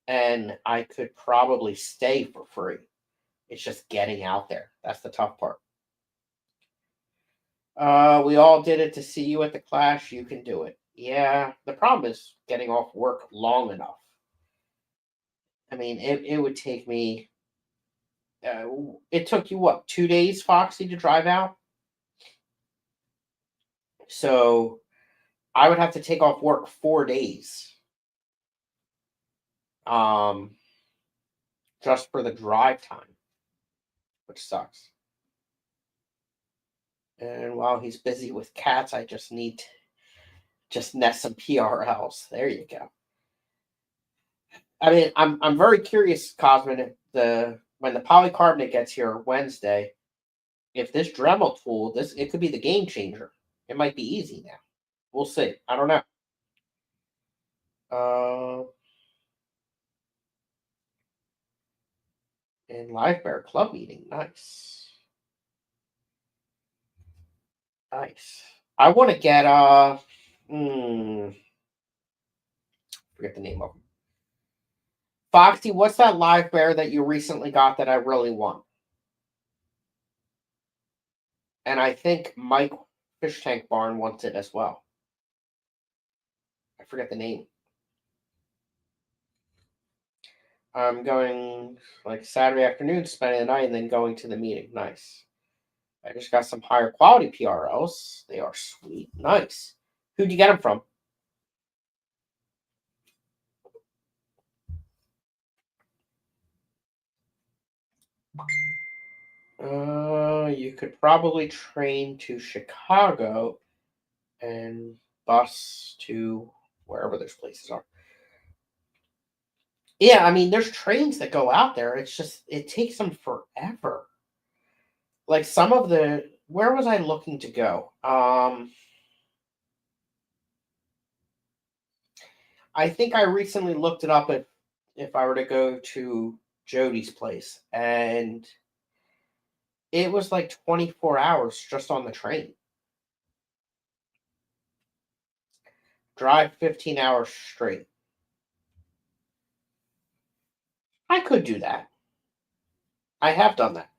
and I could probably stay for free. It's just getting out there. That's the tough part. We all did it to see you at the Clash. You can do it. Yeah, the problem is getting off work long enough. I mean, it would take me. It took you what 2 days, Foxy, to drive out. So I would have to take off work 4 days, um, just for the drive time, which sucks. And while he's busy with cats, I just need to just nest some PRLs. There you go. I mean, I'm very curious, Cosmin, if when the polycarbonate gets here Wednesday, if this Dremel tool, it could be the game changer. It might be easy now. We'll see. I don't know. Uh, and Live Bear Club meeting, nice. Nice. I want to get hmm, forget the name of them. Foxy, what's that live bear that you recently got that I really want? And I think Mike Fish Tank Barn wants it as well. I forget the name. I'm going like Saturday afternoon, spending the night, and then going to the meeting. Nice. I just got some higher quality PRLs. They are sweet. Nice. Who'd you get them from? You could probably train to Chicago and bus to wherever those places are. Yeah, I mean, there's trains that go out there. It's just it takes them forever. Like some of the where was I looking to go? I think I recently looked it up if I were to go to Jody's place, and it was like 24 hours just on the train. Drive 15 hours straight. I could do that. I have done that.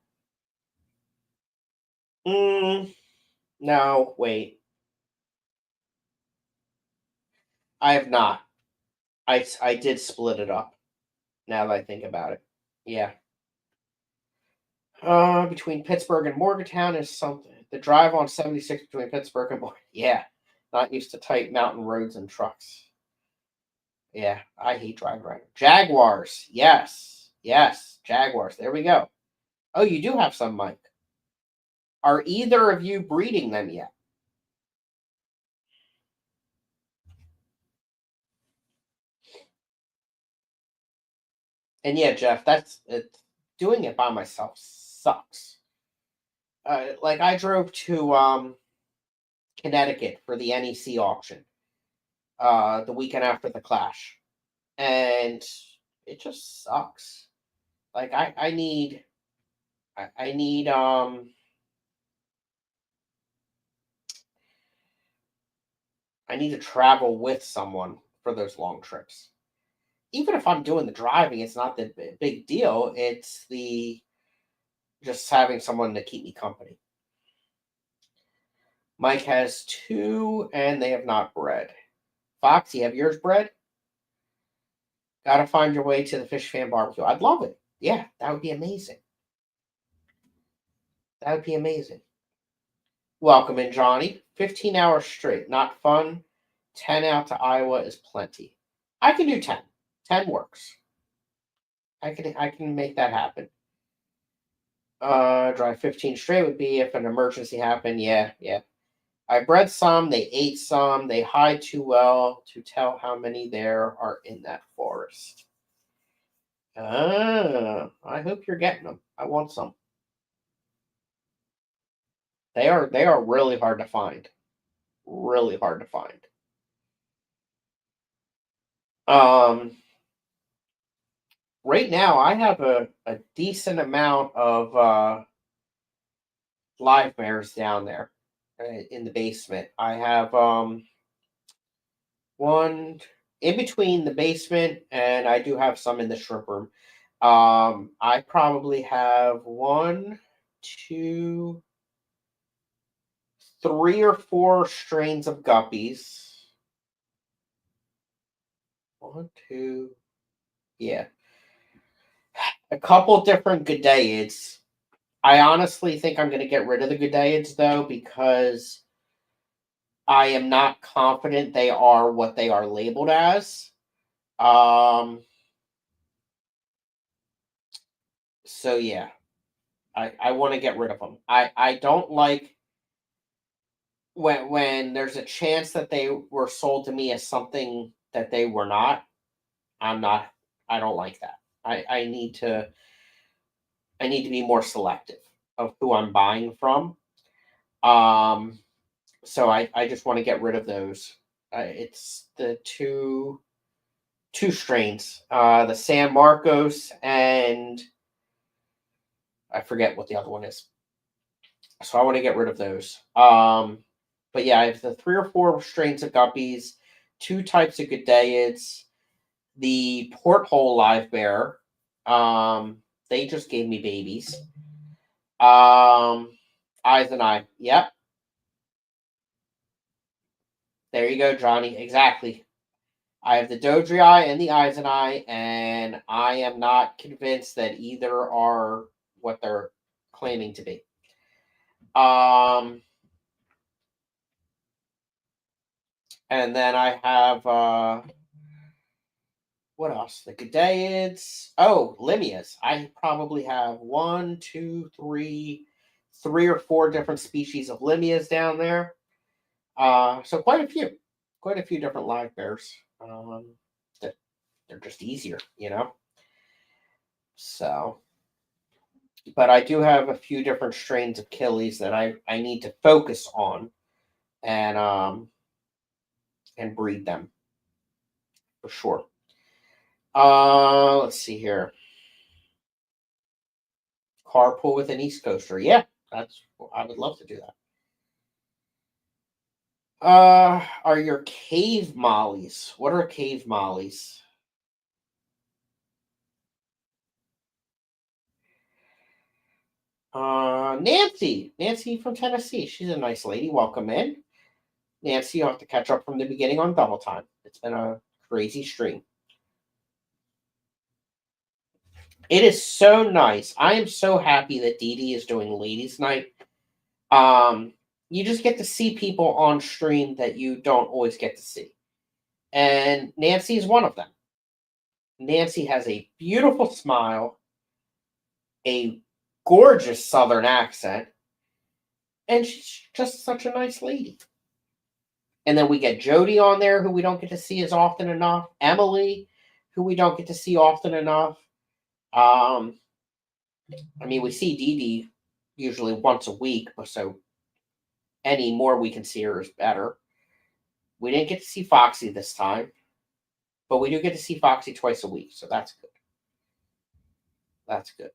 Mm, no, wait. I have not. I did split it up. Now that I think about it. Yeah. Between Pittsburgh and Morgantown is something. The drive on 76 between Pittsburgh and Morgan. Yeah. Not used to tight mountain roads and trucks. Yeah, I hate driving around. Jaguars. Yes. Yes. Jaguars. There we go. Oh, you do have some, Mike. Are either of you breeding them yet? And yeah, Jeff, that's it. Doing it by myself sucks. Like I drove to Connecticut for the NEC auction the weekend after the Clash, and it just sucks. Like I need I need to travel with someone for those long trips. Even if I'm doing the driving, it's not the big deal. It's the just having someone to keep me company. Mike has two, and they have not bred. Foxy, have yours bred? Got to find your way to the Fish Fan Barbecue. I'd love it. Yeah, that would be amazing. That would be amazing. Welcome in, Johnny. 15 hours straight. Not fun. 10 out to Iowa is plenty. I can do 10. 10 works. I can make that happen. Drive 15 straight would be if an emergency happened. Yeah, yeah. I bred some, they ate some, they hide too well to tell how many there are in that forest. I hope you're getting them. I want some. They are really hard to find. Really hard to find. Um right now I have a decent amount of live bears down there in the basement. I have one in between the basement, and I do have some in the shrimp room. I probably have one, two, three or four strains of guppies. One, two, yeah, a couple different Gudeids. I honestly think I'm going to get rid of the Gudeids though because I am not confident they are what they are labeled as. Um, so yeah, I want to get rid of them. I don't like when there's a chance that they were sold to me as something that they were not. I'm not. I don't like that. I need to be more selective of who I'm buying from. Um, so I just want to get rid of those. It's the two strains, the San Marcos and I forget what the other one is. So I want to get rid of those. But yeah, I have the 3 or 4 strains of guppies, 2 types of Goodeids, the porthole live bear. They just gave me babies. Eyes and eye. Yep. There you go, Johnny. Exactly. I have the Dodry eye and the eyes and eye, and I am not convinced that either are what they're claiming to be. And then I have what else? The Goodeids. Oh, Limias. I probably have 3 or 4 different species of Limias down there. So quite a few different live bears. That they're just easier, you know. So, but I do have a few different strains of Killies that I need to focus on and breed them for sure. Let's see here. Carpool with an East Coaster. Yeah, I would love to do that. Are your cave mollies? What are cave mollies? Nancy from Tennessee. She's a nice lady. Welcome in, Nancy. You'll have to catch up from the beginning on double time. It's been a crazy stream. It is so nice. I am so happy that Dee Dee is doing ladies' night. You just get to see people on stream that you don't always get to see, and Nancy is one of them. Nancy has a beautiful smile, a gorgeous Southern accent, and she's just such a nice lady. And then we get Jody on there, who we don't get to see as often enough. Emily, who we don't get to see often enough. I mean, we see Dee Dee usually once a week, so any more we can see her is better. We didn't get to see Foxy this time, but we do get to see Foxy twice a week, so that's good. That's good.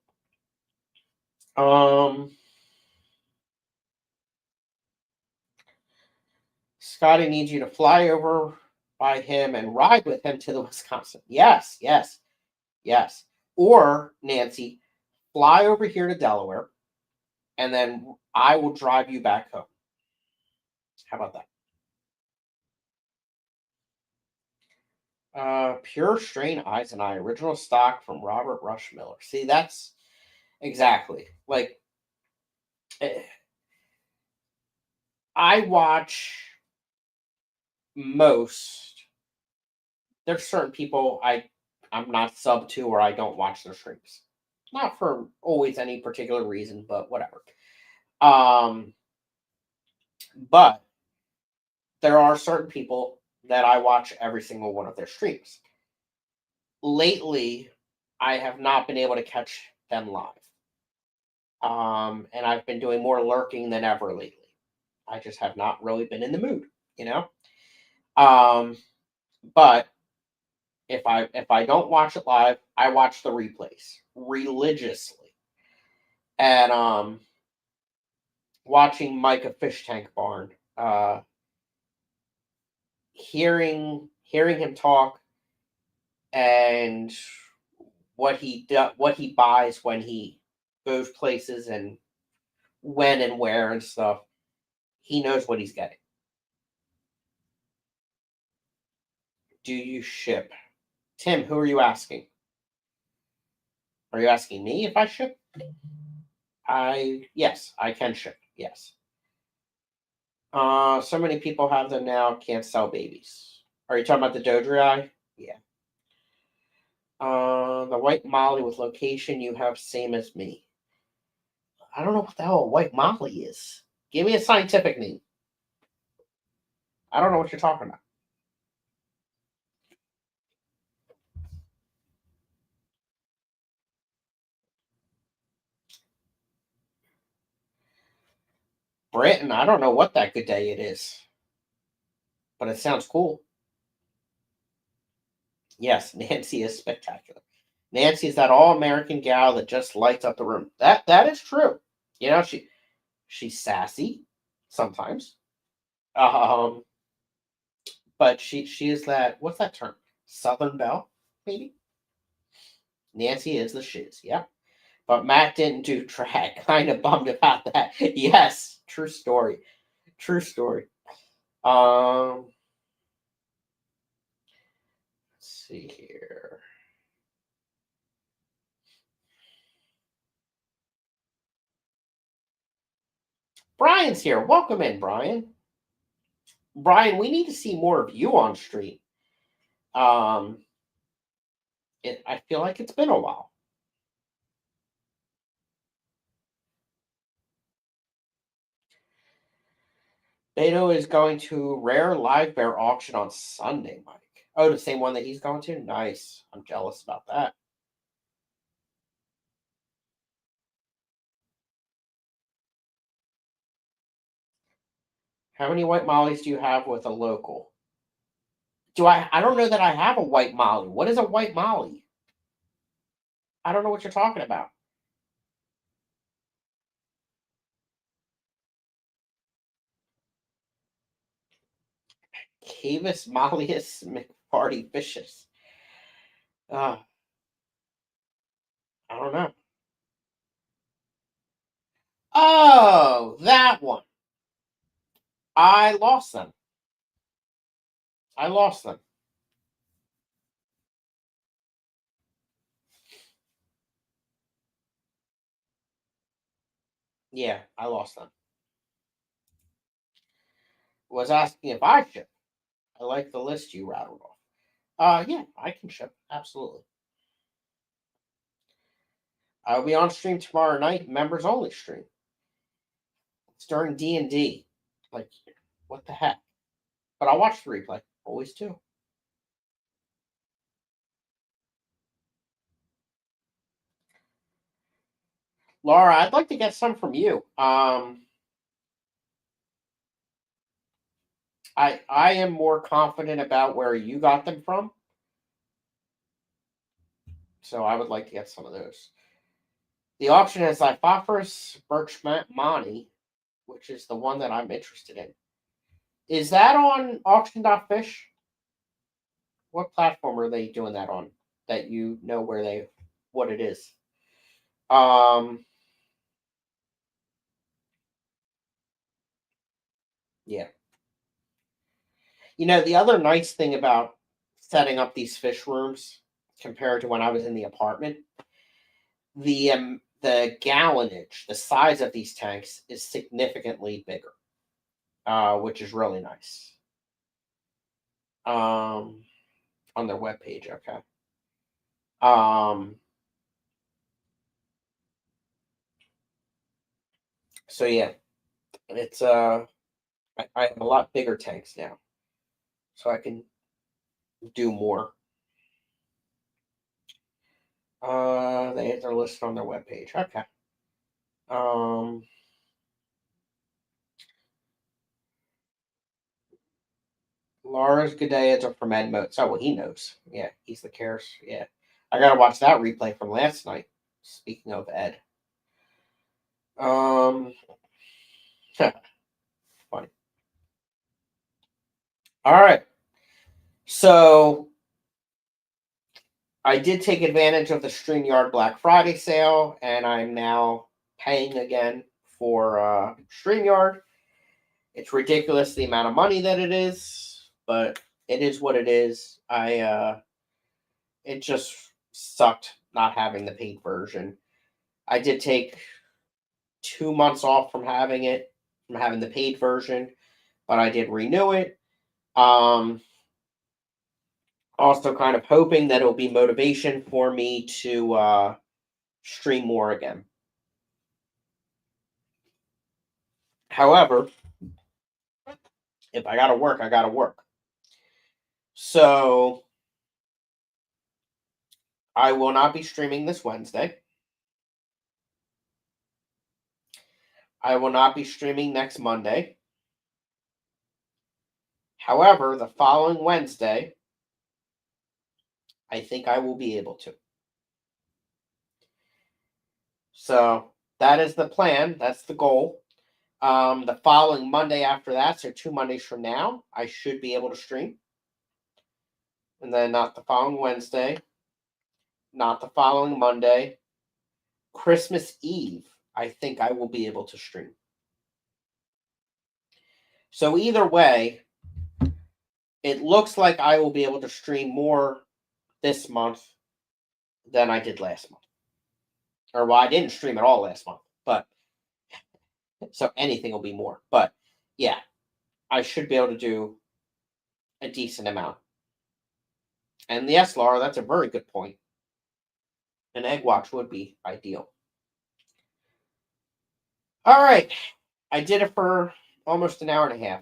Scotty needs you to fly over by him and ride with him to the Wisconsin. Yes, yes, yes. Or Nancy, fly over here to Delaware, and then I will drive you back home. How about that? Pure strain eyes and eye, original stock from Robert Rush Miller. See, that's exactly like I watch most. There's certain people I'm not sub to or I don't watch their streams. Not for always any particular reason, but whatever. But there are certain people that I watch every single one of their streams. Lately, I have not been able to catch them live. And I've been doing more lurking than ever lately. I just have not really been in the mood, you know. But if I don't watch it live, I watch the replays religiously. And watching Micah Fish Tank Barn, hearing him talk and what he buys when he goes places and when and where and stuff. He knows what he's getting. Do you ship? Tim, who are you asking? Are you asking me if I ship? Yes, I can ship. Yes. So many people have them now, can't sell babies. Are you talking about the Dodry eye? Yeah. The white molly with location you have same as me. I don't know what the hell a white molly is. Give me a scientific name. I don't know what you're talking about. Britton, I don't know what that good day it is, but it sounds cool. Yes, Nancy is spectacular. Nancy is that all American gal that just lights up the room. That is true. You know, She's sassy sometimes. Um, but she is that, what's that term? Southern Belle, maybe? Nancy is the shiz, yep. But Matt didn't do drag. Kind of bummed about that. Yes, true story. True story. Let's see here. Brian's here. Welcome in, Brian. Brian, we need to see more of you on stream. Um, I feel like it's been a while. Beto is going to Rare Live Bear auction on Sunday, Mike. Oh, the same one that he's going to? Nice. I'm jealous about that. How many white mollies do you have with a local? I don't know that I have a white molly. What is a white molly? I don't know what you're talking about. Cavis mollius McParty fishes. I don't know. Oh, that one. I lost them. I lost them. Yeah, I lost them. Was asking if I ship. I like the list you rattled off. Yeah, I can ship. Absolutely. I'll be on stream tomorrow night, members only stream. It's during D&D. Like, what the heck? But I'll watch the replay. Always do. Laura, I'd like to get some from you. I am more confident about where you got them from. So I would like to get some of those. The auction is Iphophorus birchmani, which is the one that I'm interested in. Is that on auction.fish? What platform are they doing that on? That you know what it is? Yeah. You know, the other nice thing about setting up these fish rooms compared to when I was in the apartment, the gallonage, the size of these tanks is significantly bigger, which is really nice. On their webpage, okay. So yeah, it's I have a lot bigger tanks now, so I can do more. They're listed on their webpage. Okay. Lars Gadeas are from Ed Moats. Oh, well, he knows. Yeah, he's the cares. Yeah. I gotta watch that replay from last night. Speaking of Ed. Funny. All right. So I did take advantage of the StreamYard Black Friday sale, and I'm now paying again for StreamYard. It's ridiculous the amount of money that it is, but it is what it is. It just sucked not having the paid version. I did take 2 months off from having the paid version, but I did renew it. Also kind of hoping that it'll be motivation for me to stream more again. However, if I gotta work, I gotta work. So I will not be streaming this Wednesday. I will not be streaming next Monday. However, the following Wednesday, I think I will be able to. So that is the plan. That's the goal. The following Monday after that, so 2 Mondays from now, I should be able to stream. And then not the following Wednesday, not the following Monday. Christmas Eve, I think I will be able to stream. So either way, it looks like I will be able to stream more this month than I did last month. Or well, I didn't stream at all last month, but so anything will be more. But yeah, I should be able to do a decent amount. And yes, Laura, that's a very good point. An egg watch would be ideal. All right. I did it for almost an hour and a half.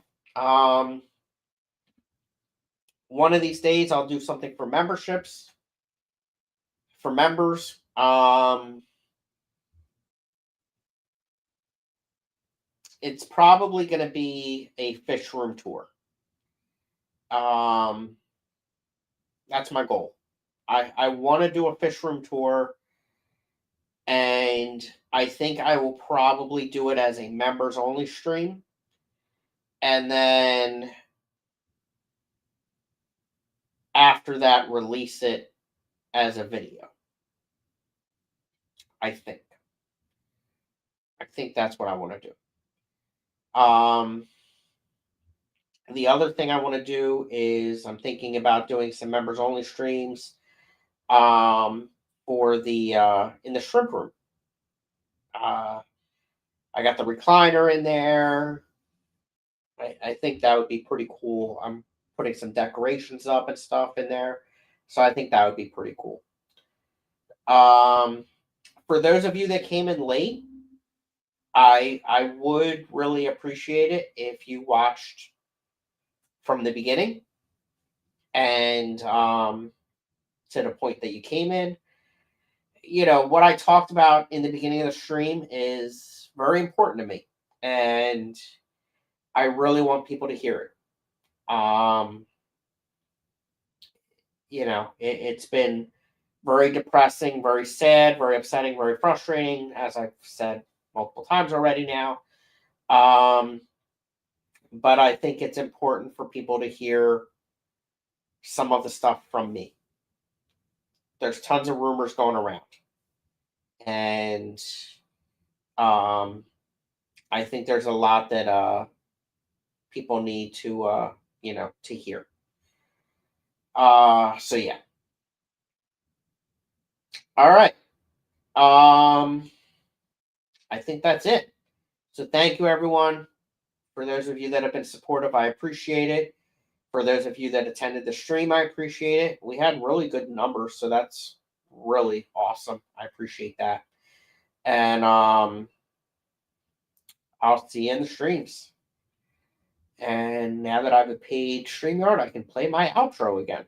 One of these days I'll do something for memberships, for members. It's probably going to be a fish room tour. That's my goal. I want to do a fish room tour, and I think I will probably do it as a members only stream, and then after that release it as a video. I think that's what I want to do. The other thing I want to do is I'm thinking about doing some members only streams for the in the shrimp room. I got the recliner in there. I think that would be pretty cool. I'm putting some decorations up and stuff in there, so I think that would be pretty cool. For those of you that came in late, I would really appreciate it if you watched from the beginning and to the point that you came in. You know, what I talked about in the beginning of the stream is very important to me, and I really want people to hear it. You know, it's been very depressing, very sad, very upsetting, very frustrating, as I've said multiple times already now. But I think it's important for people to hear some of the stuff from me. There's tons of rumors going around. And I think there's a lot that people need to to hear. So yeah. All right. I think that's it. So thank you, everyone. For those of you that have been supportive, I appreciate it. For those of you that attended the stream, I appreciate it. We had really good numbers, so that's really awesome. I appreciate that. And I'll see you in the streams. And now that I have a paid StreamYard, I can play my outro again.